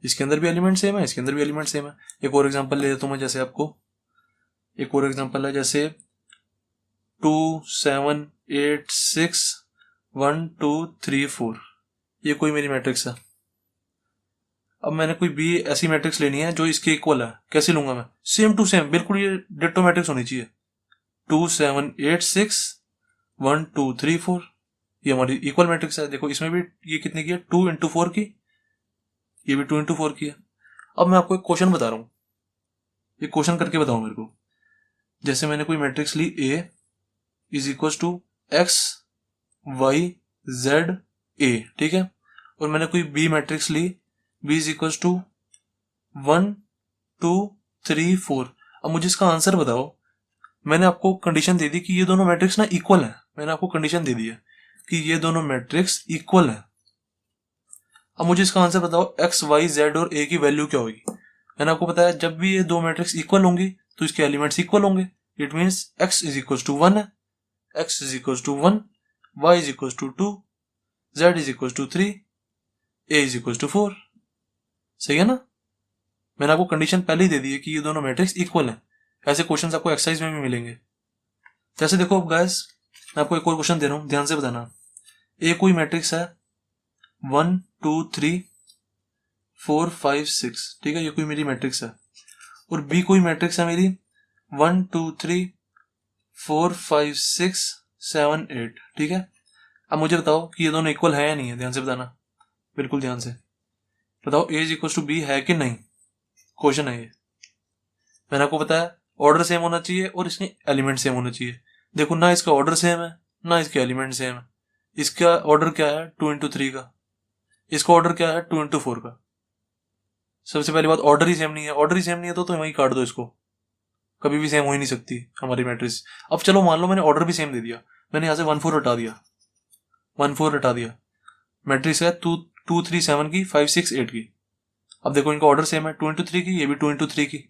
इसके अंदर भी एलिमेंट सेम है, इसके अंदर भी एलिमेंट सेम है। एक और एग्जांपल ले देता हूं मैं, जैसे आपको एक और एग्जांपल है, जैसे 2, 7, 8, 6, 1, 2, 3, 4, ये कोई मेरी मैट्रिक्स है। अब मैंने कोई भी ऐसी मैट्रिक्स लेनी है जो इसके इक्वल है, कैसे लूंगा मैं, सेम टू सेम, बिल्कुल ये डिट्टो मैट्रिक्स होनी चाहिए। 2, 7, 8, 6, 1, 2, 3, 4, ये हमारी इक्वल मैट्रिक्स है। देखो इसमें भी ये कितने की है, 2x4 की, ये भी 2x4 की है। अब मैं आपको एक क्वेश्चन बता रहा हूं, ये क्वेश्चन करके बताओ मेरे को। जैसे मैंने कोई मैट्रिक्स ली, A is equal to X, Y, Z, A, ठीक है, और मैंने कोई B मैट्रिक्स ली, B इज इक्वल टू 1, 2, 3, 4। अब मुझे इसका आंसर बताओ। मैंने आपको कंडीशन दे दी कि ये दोनों मैट्रिक्स ना इक्वल है, मैंने आपको कंडीशन दे दी है कि ये दोनों मैट्रिक्स इक्वल है। अब मुझे इसका आंसर बताओ, X, Y, Z और A की वैल्यू क्या होगी। मैंने आपको बताया जब भी ये दो मैट्रिक्स इक्वल होंगी तो इसके एलिमेंट्स इक्वल होंगे। It means X is equal to 1 है, X is equal to 1, Y is equal to 2, Z is equal to 3, A is equal to 4। सही है ना, मैंने आपको कंडीशन पहले ही दे दी है कि ये दोनों मैट्रिक्स इक्वल हैं। ऐसे क्वेश्चंस आपको एक्सरसाइज में भी मिलेंगे। जैसे देखो गाइस, मैं आपको एक और क्वेश्चन दे रहा हूं, ध्यान से बताना। ए कोई मैट्रिक्स है 1, 2, 3, 4, 5, 6, ठीक है, ये कोई मेरी मैट्रिक्स है। और बी कोई मैट्रिक्स है मेरी 1, 2, 3, 4, 5, 6, 7, 8, ठीक है। अब मुझे बताओ कि ये दोनों इक्वल है या नहीं है, ध्यान से बताना, बिल्कुल ध्यान से बताओ। ए इज इक्वल टू बी है कि नहीं, क्वेश्चन है ये। मैंने आपको बताया ऑर्डर सेम होना चाहिए और इसके एलिमेंट सेम होना चाहिए। देखो ना इसका ऑर्डर सेम है ना इसके एलिमेंट सेम है। इसका ऑर्डर क्या है 2x3 का, इसका ऑर्डर क्या है 2x4 का। सबसे पहली बात ऑर्डर ही सेम नहीं है, ऑर्डर ही सेम नहीं है तो वहीं काट दो इसको, कभी भी सेम हो ही नहीं सकती हमारी मैट्रिक्स। अब चलो मान लो मैंने ऑर्डर भी सेम दे दिया, मैंने यहां से 1, 4 हटा दिया, 1, 4 हटा दिया, मैट्रिक्स है 2, 2, 3, 7 की, 5, 6, 8 की। अब देखो इनका ऑर्डर सेम है 2x3 की, ये भी 2x3 की।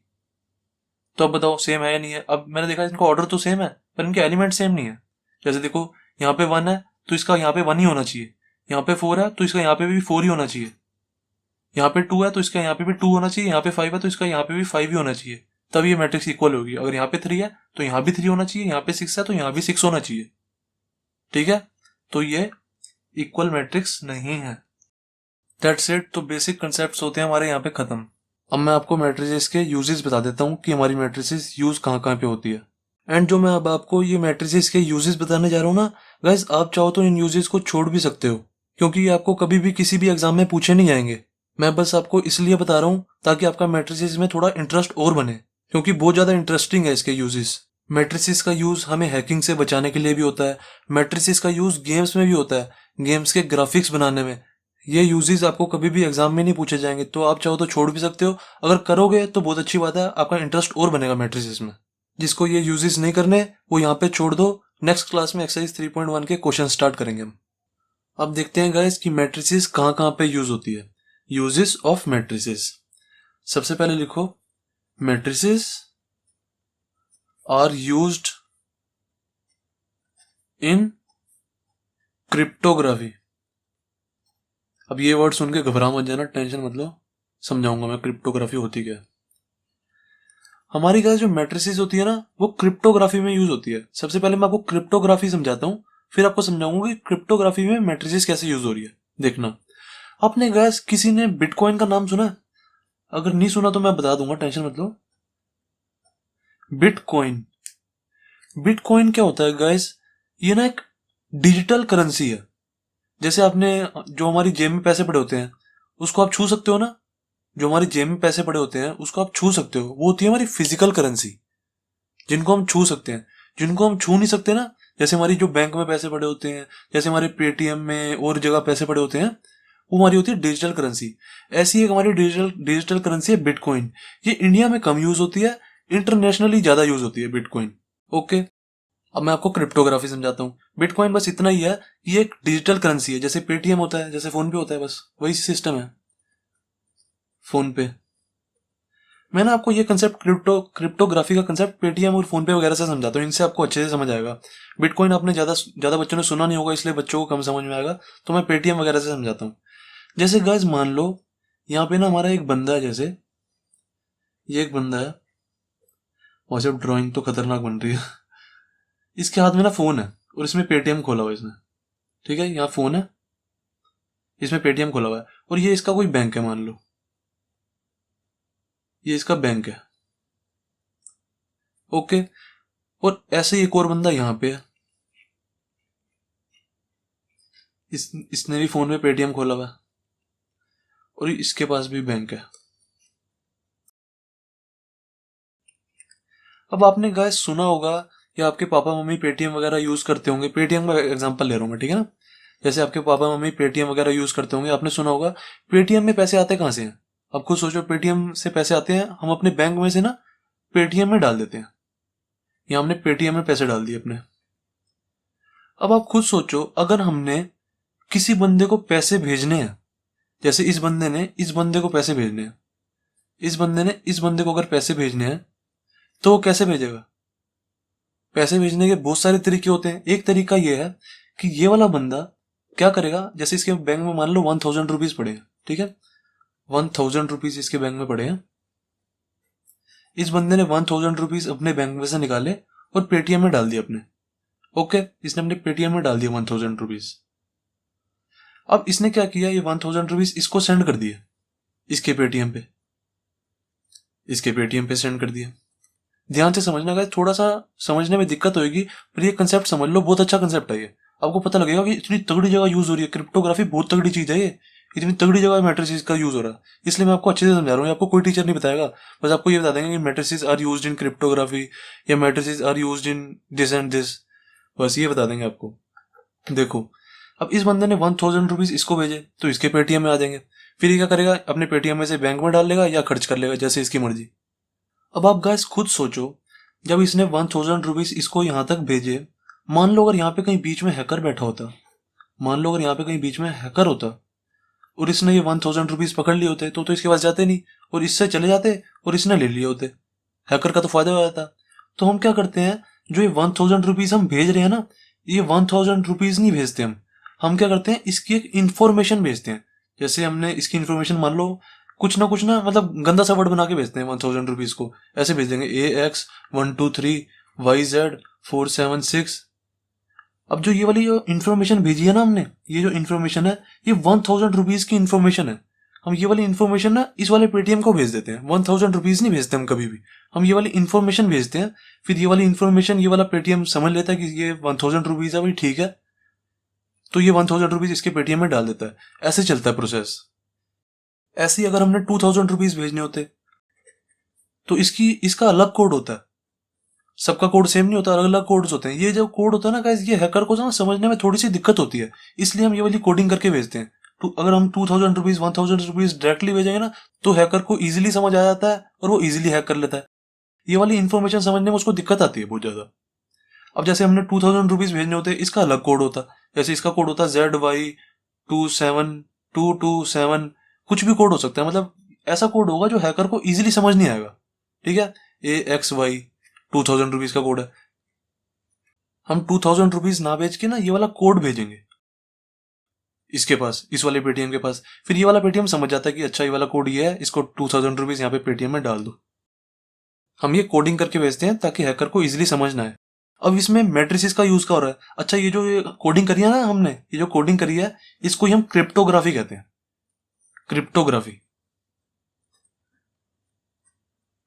तो अब बताओ सेम है या नहीं है। अब मैंने देखा इनका ऑर्डर तो सेम है पर इनके एलिमेंट सेम नहीं है। जैसे देखो यहाँ पे 1 है तो इसका यहाँ पे 1 ही होना चाहिए, यहाँ पे 4 है तो इसका यहाँ पे भी 4 ही होना चाहिए, यहाँ पे 2 है तो इसका यहाँ पे भी 2 होना चाहिए, यहाँ पे 5 है तो इसका यहाँ पे भी 5 ही होना चाहिए, तब ये मैट्रिक्स इक्वल होगी। अगर यहाँ पे 3 है तो यहाँ भी 3 होना चाहिए, यहाँ पे 6 है तो यहाँ भी 6 होना चाहिए, ठीक है। तो ये इक्वल मैट्रिक्स नहीं है। That's it. तो बेसिक कंसेप्ट होते हैं हमारे यहाँ पे खत्म। अब मैं आपको मैट्रिसेस के यूजेस बता देता हूँ कि हमारी मैट्रिसेस यूज कहाँ कहाँ पे होती है। एंड जो मैं अब आपको ये मैट्रिसेस के यूजेस बताने जा रहा हूँ ना गाइस, आप चाहो तो इन यूजेस को छोड़ भी सकते हो, क्योंकि ये आपको कभी भी किसी भी एग्जाम में पूछे नहीं जाएंगे। मैं बस आपको इसलिए बता रहा हूँ ताकि आपका मैट्रिसेस में थोड़ा इंटरेस्ट और बने, क्योंकि बहुत ज्यादा इंटरेस्टिंग है इसके यूजेस। मैट्रिसेस का यूज हमें हैकिंग से बचाने के लिए भी होता है। मैट्रिसेस का यूज गेम्स में भी होता है, गेम्स के ग्राफिक्स बनाने में। ये यूजेस आपको कभी भी एग्जाम में नहीं पूछे जाएंगे, तो आप चाहो तो छोड़ भी सकते हो। अगर करोगे तो बहुत अच्छी बात है, आपका इंटरेस्ट और बनेगा मैट्रिसेस में। जिसको ये यूजेस नहीं करने वो यहाँ पे छोड़ दो। नेक्स्ट क्लास में एक्सरसाइज 3.1 के क्वेश्चन स्टार्ट करेंगे हम। अब देखते हैं गाइस कि मैट्रिसेस कहाँ कहाँ पे यूज होती है। Uses of matrices. सबसे पहले लिखो, matrices are used in cryptography. अब ये वर्ड सुन के घबरा मत जाना, टेंशन मत लो, समझाऊंगा मैं क्रिप्टोग्राफी होती क्या है। हमारी गाइस जो मैट्रिसेस होती है ना वो क्रिप्टोग्राफी में यूज होती है। सबसे पहले मैं आपको क्रिप्टोग्राफी समझाता हूँ, फिर आपको समझाऊंगा कि क्रिप्टोग्राफी में मैट्रिसेस कैसे यूज हो रही है। देखना, आपने गाइस किसी ने बिटकॉइन का नाम सुना? अगर नहीं सुना तो मैं बता दूंगा, टेंशन मत लो। बिटकॉइन, बिटकॉइन क्या होता है गाइस? ये ना एक डिजिटल करेंसी है। जैसे आपने जो हमारी जेब में पैसे पड़े होते हैं उसको आप छू सकते हो ना, जो हमारी जेब में पैसे पड़े होते हैं उसको आप छू सकते हो, वो होती है हमारी फिजिकल करेंसी, जिनको हम छू सकते हैं। जिनको हम छू नहीं सकते ना, जैसे हमारी जो बैंक में पैसे पड़े होते हैं, जैसे हमारे पेटीएम में और जगह पैसे पड़े होते हैं, वो हमारी होती है डिजिटल करेंसी। ऐसी एक हमारी डिजिटल करेंसी है बिटकॉइन। ये इंडिया में कम यूज होती है, इंटरनेशनली ज्यादा यूज होती है बिटकॉइन। ओके, अब मैं आपको क्रिप्टोग्राफी समझाता हूँ। बिटकॉइन बस इतना ही है, ये एक डिजिटल करेंसी है, जैसे पेटीएम होता है, जैसे फोन पे होता है, बस वही सिस्टम है फोन पे। मैंने आपको ये कंसेप्ट क्रिप्टोग्राफी का कंसेप्ट पेटीएम और फोन पे वगैरह से समझाता हूँ, इनसे आपको अच्छे से समझ आएगा। बिटकॉइन आपने ज्यादा बच्चों ने सुना नहीं होगा, इसलिए बच्चों को कम समझ में आएगा, तो मैं पेटीएम वगैरह से समझाता हूँ। जैसे गाइस मान लो यहाँ पे ना हमारा एक बंदा है, जैसे ये एक बंदा है, और जब ड्राइंग तो खतरनाक बन रही है। इसके हाथ में ना फोन है और इसमें पेटीएम खोला हुआ है इसने, ठीक है, यहाँ फोन है, इसमें पेटीएम खोला हुआ है, और ये इसका कोई बैंक है, मान लो ये इसका बैंक है। ओके, और ऐसे ही एक और बंदा यहाँ पे है, इसने भी फोन में पेटीएम खोला हुआ है और इसके पास भी बैंक है। अब आपने गाइस सुना होगा या आपके पापा मम्मी पेटीएम वगैरह यूज करते होंगे। पेटीएम का एग्जांपल ले रहा हूं मैं, ठीक है ना। जैसे आपके पापा मम्मी पेटीएम वगैरह यूज करते होंगे, आपने सुना होगा पेटीएम में पैसे आते कहाँ से हैं। अब खुद सोचो, पेटीएम से पैसे आते हैं हम अपने बैंक में से ना पेटीएम में डाल देते हैं, या हमने पेटीएम में पैसे डाल दिए अपने। अब आप खुद सोचो, अगर हमने किसी बंदे को पैसे भेजने हैं, जैसे इस बंदे ने इस बंदे को पैसे भेजने हैं, इस बंदे ने इस बंदे को अगर पैसे भेजने हैं तो वो कैसे भेजेगा? पैसे भेजने के बहुत सारे तरीके होते हैं। एक तरीका यह है कि ये वाला बंदा क्या करेगा, जैसे इसके बैंक में मान लो 1000 रुपीज पड़े हैं, ठीक है, 1000 रुपीज इसके बैंक में पड़े हैं। इस बंदे ने 1000 रुपीज अपने बैंक में से निकाले और पेटीएम में डाल दिए अपने। ओके, इसने अपने पेटीएम में डाल दिया 1000 रुपीज। अब इसने क्या किया, ये 1000 रुपीज इसको सेंड कर दिए, इसके पेटीएम पे, इसके पेटीएम पे सेंड कर दिया। ध्यान से समझना गाइस, थोड़ा सा समझने में दिक्कत होगी, पर ये कंसेप्ट समझ लो, बहुत अच्छा कंसेप्ट है ये। आपको पता लगेगा कि इतनी तगड़ी जगह यूज हो रही है, क्रिप्टोग्राफी बहुत तगड़ी चीज है ये, इतनी तगड़ी जगह मैट्रिसेस का यूज हो रहा है। इसलिए मैं आपको अच्छे से समझा रहा हूँ, आपको कोई टीचर नहीं बताएगा, बस आपको ये बता देंगे कि matrices are used in cryptography या matrices are used in this and this, बस ये बता देंगे आपको। देखो, अब इस बंदे ने 1000 रुपीज इसको भेजे तो इसके पेटीएम में आ जाएंगे, फिर ये क्या करेगा, अपने पेटीएम में से बैंक में डाल लेगा या खर्च कर लेगा, जैसे इसकी मर्जी। अब आप गाइस खुद सोचो, जब इसने 1000 रुपीज इसको यहां तक भेजे, मान लो अगर यहाँ पे कहीं बीच में हैकर बैठा होता, मान लो अगर यहाँ पे कहीं बीच में हैकर होता और इसने ये 1000 रुपीज पकड़ लिए होते तो इसके पास जाते नहीं और इससे चले जाते और इसने ले लिए होते, हैकर का तो फायदा हो जाता। तो हम क्या करते हैं, जो ये 1000 रुपीज हम भेज रहे हैं ना, ये 1000 रुपीज नहीं भेजते हम क्या करते हैं, इसकी एक इंफॉर्मेशन भेजते हैं। जैसे हमने इसकी इंफॉर्मेशन मान लो कुछ ना मतलब गंदा सा वर्ड बना के भेजते हैं 1000 रुपीज को, ऐसे भेज देंगे AX123YZ476 अब जो ये वाली जो इन्फॉर्मेशन भेजी है ना हमने, ये जो इन्फॉर्मेशन है ये 1000 रुपीज की इन्फॉर्मेशन है। हम ये वाली इन्फॉर्मेशन ना इस वाले पेटीएम को भेज देते हैं, 1000 रुपीज नहीं भेजते हम कभी भी, हम ये वाली इन्फॉर्मेशन भेजते हैं। फिर ये वाली इन्फॉर्मेशन ये वाला पेटीएम समझ लेता है कि ये 1000 रुपीज है भाई, ठीक है, तो ये 1000 रुपीज इसके पेटीएम में डाल देता है। ऐसे चलता है प्रोसेस। ऐसे ही अगर हमने 2000 रुपीज भेजने होते तो इसका अलग कोड होता है। सबका कोड सेम नहीं होता, अलग अलग कोड्स होते हैं। ये जो कोड होता है ना गाइस, ये हैकर को ना समझने में थोड़ी सी दिक्कत होती है, इसलिए हम ये वाली कोडिंग करके भेजते हैं। तो अगर हम 2000 रुपीज 1000 रुपीज डायरेक्टली भेजेंगे ना तो हैकर को इजीली समझ आ जाता है और वो इजीली हैक कर लेता है। ये वाली इन्फॉर्मेशन समझने में उसको दिक्कत आती है बहुत ज्यादा। अब जैसे हमने 2000 रुपीज भेजने होते हैं, इसका अलग कोड होता है। जैसे इसका कोड होता है ZY27227, कुछ भी कोड हो सकता है, मतलब ऐसा कोड होगा जो हैकर को इजीली समझ नहीं आएगा। ठीक है, AXY 2000 रुपीज का कोड है। हम 2000 रुपीज ना भेज के ना ये वाला कोड भेजेंगे इसके पास, इस वाले पेटीएम के पास। फिर ये वाला पेटीएम समझ जाता है कि अच्छा ये वाला कोड ये है, इसको 2000 रुपीज यहाँ पे पेटीएम में डाल दो। हम ये कोडिंग करके भेजते हैं ताकि हैकर को इजीली समझ ना आए। अब इसमें मैट्रिसेस का यूज क्या हो रहा है? अच्छा, ये जो कोडिंग करी है ना हमने, ये जो कोडिंग करी है इसको ही हम क्रिप्टोग्राफी कहते हैं।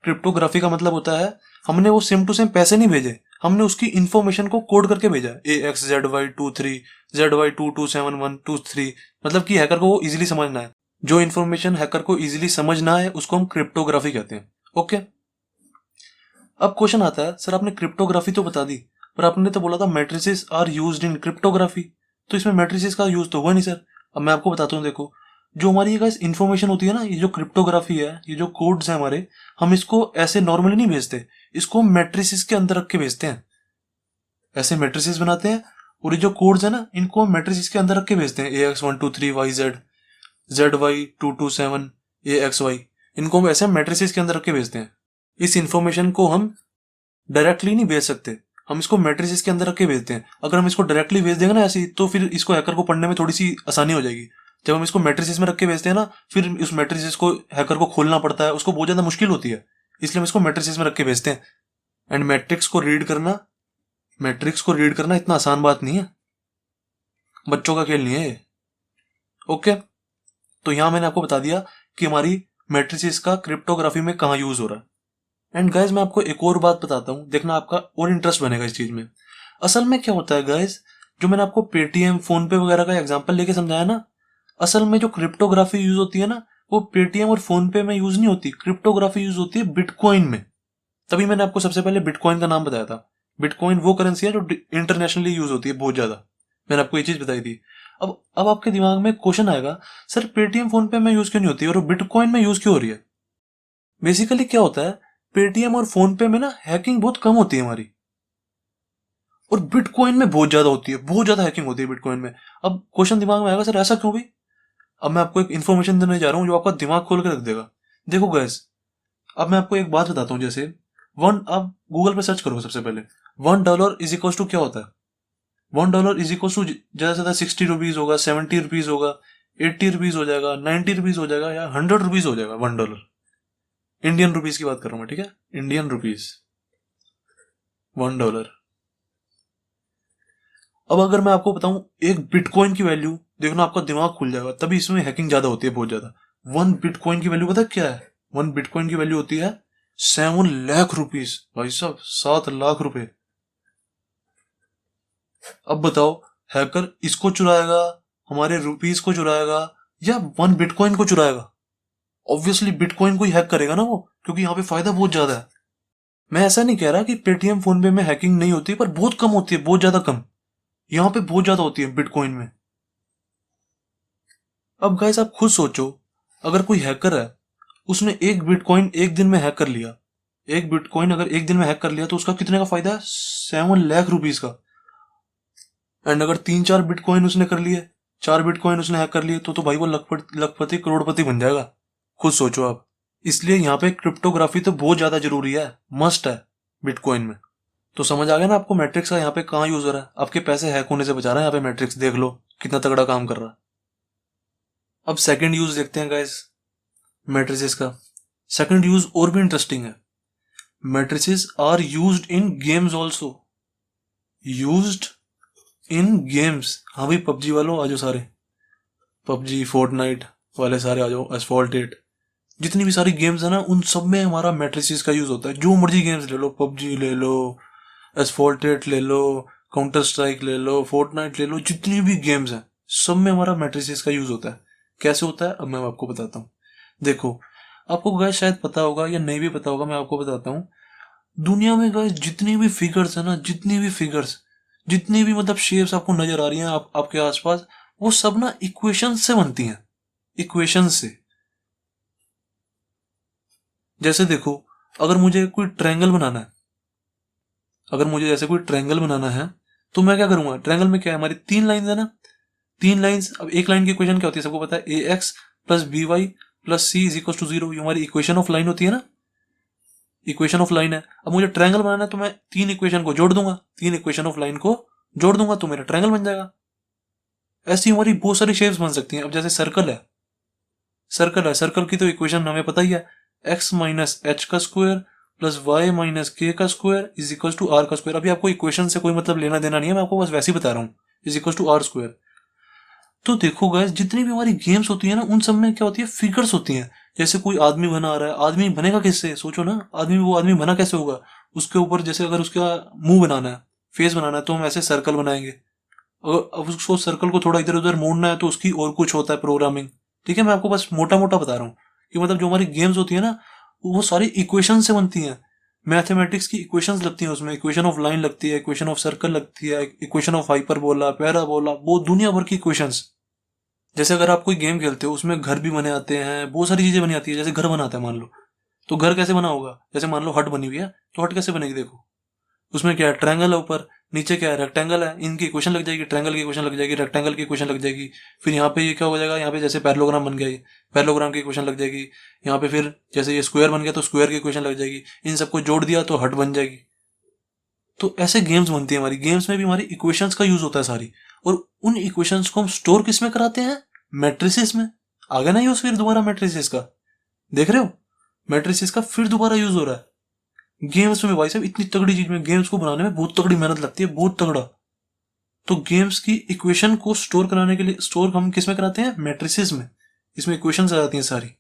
क्रिप्टोग्राफी का मतलब होता है हमने वो सेम टू सेम पैसे नहीं भेजे, हमने उसकी इंफॉर्मेशन को कोड करके भेजा। AXZY23 ZY227123, मतलब कि हैकर को वो इजीली समझना है। जो इन्फॉर्मेशन हैकर को इजीली समझ ना है उसको हम क्रिप्टोग्राफी कहते हैं। ओके, अब क्वेश्चन आता है, सर आपने क्रिप्टोग्राफी तो बता दी, पर आपने तो बोला था matrices are used in cryptography, तो इसमें मैट्रिसेस का यूज तो हुआ नहीं सर। अब मैं आपको बताता हूँ, देखो जो हमारी ये इन्फॉर्मेशन होती है ना, ये जो क्रिप्टोग्राफी है, ये जो कोड्स है हमारे, हम इसको ऐसे नॉर्मली नहीं भेजते, इसको हम मैट्रिसेस के अंदर रख के भेजते हैं। ऐसे मैट्रिसेस बनाते हैं और ये जो कोड्स है ना इनको हम मैट्रिसेस के अंदर रख के भेजते हैं। AX123YZ, ZY227 AXY, इनको हम ऐसे मैट्रिसेस के अंदर रख के भेजते हैं। इस इंफॉर्मेशन को हम डायरेक्टली नहीं भेज सकते, हम इसको मैट्रिसेस के अंदर रख के भेजते हैं। अगर हम इसको डायरेक्टली भेज देंगे ना ऐसे ही, तो फिर इसको हैकर को पढ़ने में थोड़ी सी आसानी हो जाएगी। जब हम इसको मैट्रिसेस में रख के भेजते हैं ना, फिर उस मैट्रिसेस को हैकर को खोलना पड़ता है, उसको बहुत ज्यादा मुश्किल होती है, इसलिए हम इसको मैट्रिसेस में रख के भेजते हैं। एंड मैट्रिक्स को रीड करना इतना आसान बात नहीं है, बच्चों का खेल नहीं है ये। ओके, तो यहां मैंने आपको बता दिया कि हमारी मैट्रिसेस का क्रिप्टोग्राफी में कहां यूज हो रहा है। एंड गाइज मैं आपको एक और बात बताता हूं, देखना आपका और इंटरेस्ट बनेगा इस चीज में। असल में क्या होता है गाइज, जो मैंने आपको पेटीएम फोन पे वगैरह का एग्जांपल लेके समझाया ना, असल में जो क्रिप्टोग्राफी यूज होती है ना वो पेटीएम और फोन पे में यूज नहीं होती, क्रिप्टोग्राफी यूज होती है बिटकॉइन में। तभी मैंने आपको सबसे पहले बिटकॉइन का नाम बताया था। बिटकॉइन वो करेंसी है जो इंटरनेशनली यूज होती है बहुत ज्यादा, मैंने आपको ये चीज बताई थी। अब आपके दिमाग में क्वेश्चन आएगा, सर पेटीएम फोन पे में यूज क्यों नहीं होती और बिटकॉइन में यूज क्यों हो रही है? बेसिकली क्या होता है, पेटीएम और फोन पे में ना हैकिंग बहुत कम होती है हमारी, और बिटकॉइन में बहुत ज्यादा होती है, बहुत ज्यादा हैकिंग होती है बिटकॉइन में। अब क्वेश्चन दिमाग में आएगा, सर ऐसा क्यों भी? अब मैं आपको एक इन्फॉर्मेशन देने जा रहा हूं जो आपका दिमाग खोल के रख देगा। देखो गैस, अब मैं आपको एक बात बताता हूं, जैसे आप गूगल पे सर्च करो सबसे पहले, $1 इज इक्वल टू क्या होता है? $1 इज इक्वल टू ज्यादा से ज्यादा 60 रुपीज होगा, 70 रुपीज होगा, 80 रुपीज हो जाएगा, 90 रुपीज हो जाएगा, या 100 रुपीज हो जाएगा। $1 इंडियन रुपीज की बात कर रहा हूं मैं, ठीक है, इंडियन रुपीज $1। अब अगर मैं आपको बताऊं एक बिटकॉइन की वैल्यू, देखना आपका दिमाग खुल जाएगा, तभी इसमें हैकिंग ज्यादा होती है, बहुत ज्यादा। 1 बिटकॉइन की वैल्यू पता है क्या है? 1 बिटकॉइन की वैल्यू होती है 7 लाख रुपीज, भाई साहब 7 लाख रुपए। अब बताओ हैकर इसको चुराएगा, हमारे रुपीज को चुराएगा, या 1 बिटकॉइन को चुराएगा? ऑब्वियसली बिटकॉइन को ही हैक करेगा ना वो, क्योंकि यहाँ पे फायदा बहुत ज्यादा है। मैं ऐसा नहीं कह रहा कि पेटीएम फोन पे में हैकिंग नहीं होती, पर बहुत कम होती है, बहुत ज्यादा कम। यहाँ पे बहुत ज्यादा होती है बिटकॉइन में। अब गाइस आप खुद सोचो, अगर कोई हैकर है, उसने एक बिटकॉइन एक दिन में हैक कर लिया, एक बिटकॉइन अगर एक दिन में हैक कर लिया तो उसका कितने का फायदा है? 7 लाख रुपीज का। एंड अगर 3-4 बिटकॉइन उसने कर लिए, 4 बिटकॉइन उसने हैक कर लिए, तो भाई वो लखपति करोड़पति बन जाएगा। खुद सोचो आप। इसलिए यहाँ पे क्रिप्टोग्राफी तो बहुत ज्यादा जरूरी है, मस्ट है बिटकॉइन में। तो समझ आ गया ना आपको मैट्रिक्स का यहाँ पे कहाँ यूज हो रहा है? आपके पैसे हैक होने से बचा रहा है यहाँ पे मैट्रिक्स, देख लो कितना तगड़ा काम कर रहा है। अब सेकंड यूज देखते हैं गाइस मैट्रिसेस का। सेकंड यूज और भी इंटरेस्टिंग है। Matrices are used in games also, used in games, हाँ भाई पबजी वालों आ जाओ सारे, पबजी फोर्टनाइट वाले सारे आ जाओ, एसफॉल्ट 8, जितनी भी सारी गेम्स है ना उन सब में हमारा मैट्रिसेस का यूज होता है। जो मर्जी गेम्स ले लो, पबजी ले लो, एसफॉल्ट 8 ले लो, काउंटर स्ट्राइक ले लो, फोर्टनाइट ले लो, जितनी भी गेम्स हैं सब में हमारा मैट्रिसेस का यूज होता है। कैसे होता है अब मैं आपको बताता हूँ। देखो, आपको गाइस शायद पता होगा या नहीं भी पता होगा, मैं आपको बताता हूँ। दुनिया में गाइस जितनी भी फिगर्स है ना, जितनी भी फिगर्स, जितनी भी मतलब शेप्स आपको नजर आ रही हैं आपके आसपास, वो सब ना इक्वेशन से बनती हैं, इक्वेशन से। जैसे देखो, अगर मुझे कोई ट्रायंगल बनाना है, अगर मुझे जैसे कोई ट्रायंगल बनाना है तो मैं क्या करूंगा, ट्रायंगल में क्या है, हमारी 3 लाइंस है ना, 3 लाइंस। अब एक लाइन की इक्वेशन क्या होती है सबको पता है, a x plus b y plus c is equal to 0, ये हमारी इक्वेशन ऑफ लाइन होती है ना, इक्वेशन ऑफ लाइन है। अब मुझे ट्रायंगल बनाना है तो मैं 3 इक्वेशन को जोड़ दूंगा, 3 इक्वेशन ऑफ लाइन को जोड़ दूंगा तो मेरा ट्रायंगल बन जाएगा। ऐसी हमारी बहुत सारी शेप्स बन सकती हैं। अब जैसे सर्कल है, सर्कल है, सर्कल की तो इक्वेशन हमें पता ही है, एक्स माइनस एच का square plus y minus k का square is equal to r का स्क्वायर। अभी आपको इक्वेशन से कोई मतलब लेना देना नहीं है, मैं आपको बस वैसे ही बता रहा हूँ, is equal to r square. तो देखो गाइस, जितनी भी हमारी गेम्स होती है ना उन सब में क्या होती है, फिगर्स होती हैं। जैसे कोई आदमी बना रहा है, आदमी बनेगा किससे, सोचो ना, आदमी, वो आदमी बना कैसे होगा। उसके ऊपर जैसे अगर उसका मुंह बनाना है, फेस बनाना है, तो हम ऐसे सर्कल बनाएंगे। अब उसको सर्कल को थोड़ा इधर उधर मोड़ना है तो उसकी और कुछ होता है प्रोग्रामिंग। ठीक है, मैं आपको बस मोटा मोटा बता रहा हूँ कि मतलब जो हमारी गेम्स होती है ना वो सारी इक्वेशन से बनती हैं। मैथमेटिक्स की इक्वेशंस लगती हैं उसमें, इक्वेशन ऑफ लाइन लगती है, इक्वेशन ऑफ सर्कल लगती है, इक्वेशन ऑफ हाइपरबोला, पैराबोला, वो दुनिया भर की इक्वेशंस। जैसे अगर आप कोई गेम खेलते हो उसमें घर भी बने आते हैं, बहुत सारी चीजें बनी आती है। जैसे घर बनाता है मान लो, तो घर कैसे बना होगा, जैसे मान लो हट बनी हुई है, तो हट कैसे बनेगी, देखो उसमें क्या है, ट्रायंगल है ऊपर, नीचे क्या है, रेक्टेंगल है, इनकी इक्वेशन लग जाएगी, ट्रायंगल की इक्वेशन लग जाएगी, रेक्टेंगल की इक्वेशन लग जाएगी। फिर यहाँ पे ये क्या हो जाएगा, यहाँ पे जैसे पैरेललोग्राम बन गया, पैरेललोग्राम की इक्वेशन लग जाएगी। यहाँ पे फिर जैसे ये स्क्वायर बन गया तो स्क्वायर की इक्वेशन लग जाएगी। इन सबको जोड़ दिया तो हट बन जाएगी। तो ऐसे गेम्स बनती है हमारी, गेम्स में भी हमारी इक्वेशंस का यूज होता है सारी। और उन इक्वेशंस को हम स्टोर किस में कराते हैं, मैट्रिसेस में। आ गया ना यूज फिर दोबारा मैट्रिसेस का, देख रहे हो, मैट्रिसेस का फिर दोबारा यूज हो रहा है गेम्स में। भाई साहब इतनी तगड़ी चीज में, गेम्स को बनाने में बहुत तगड़ी मेहनत लगती है, बहुत तगड़ा। तो गेम्स की इक्वेशन को स्टोर कराने के लिए, स्टोर हम किस में कराते हैं, मैट्रिसेस में। इसमें इक्वेशंस आ जाती हैं सारी।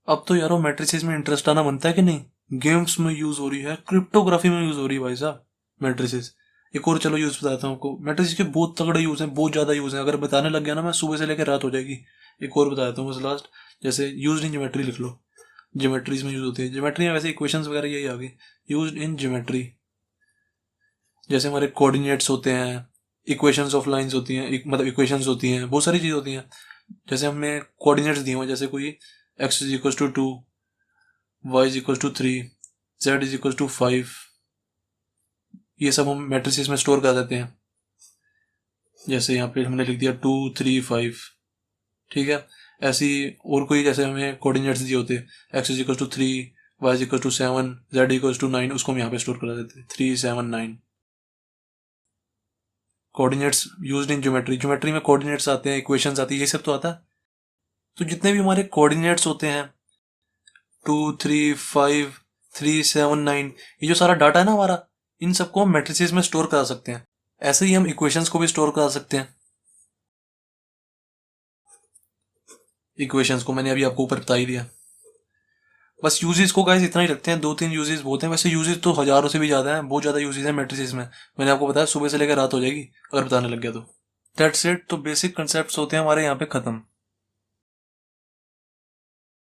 अब तो यारो मैट्रिसेस में इंटरेस्ट आना बनता है कि नहीं। गेम्स में यूज हो रही है, क्रिप्टोग्राफी में यूज हो रही है भाई साहब मैट्रिसेस। एक और चलो यूज बताता हूँ आपको, मैट्रिसेस के बहुत तगड़े यूज हैं, बहुत ज्यादा यूज हैं। अगर बताने लग गया ना मैं सुबह से लेकर रात हो जाएगी। एक और बता देता हूँ बस लास्ट, जैसे यूज इन ज्योमेट्री लिख लो, ज्योमेट्रीज में यूज होती है। ज्योमेट्री में वैसे इक्वेशंस वगैरह यही आ गई, यूज इन ज्योमेट्री। जैसे हमारे कोऑर्डिनेट्स होते हैं, इक्वेशंस ऑफ लाइंस होती हैं, मतलब इक्वेशंस होती हैं, बहुत सारी चीज होती हैं। जैसे हमें कोऑर्डिनेट्स दिए हुए, जैसे कोई x is equal to 2, y is equal to 3, z is equal to 5, ये सब हम मैट्रिसेस में स्टोर कर देते हैं। जैसे यहाँ पे हमने लिख दिया 2 3 5, ठीक है। ऐसी और कोई जैसे हमें कोऑर्डिनेट्स दिए होते, x is equal to 3, y is equal to 7, z equal to 9, उसको हम यहाँ पे स्टोर करा देते हैं 3 7 9। Coordinates used in geometry, geometry में कोऑर्डिनेट्स आते हैं, इक्वेशंस आती है, ये सब तो आता है। तो जितने भी हमारे कोऑर्डिनेट्स होते हैं 2 3 5 3 7 9, ये जो सारा डाटा है ना हमारा, इन सबको हम मैट्रिसेस में स्टोर करा सकते हैं। ऐसे ही हम इक्वेशंस को भी स्टोर करा सकते हैं। इक्वेशंस को मैंने अभी आपको ऊपर बता ही दिया। बस यूजेस को गाइस इतना ही रखते हैं, 2-3 यूजेस बहुत हैं। वैसे यूजेस तो हजारों से भी ज्यादा हैं, बहुत ज्यादा यूजेस हैं मैट्रिसेस में। मैंने आपको बताया सुबह से लेकर रात हो जाएगी अगर बताने लग गया तो। That's it. तो बेसिक कंसेप्ट्स होते हैं हमारे यहाँ पे खत्म।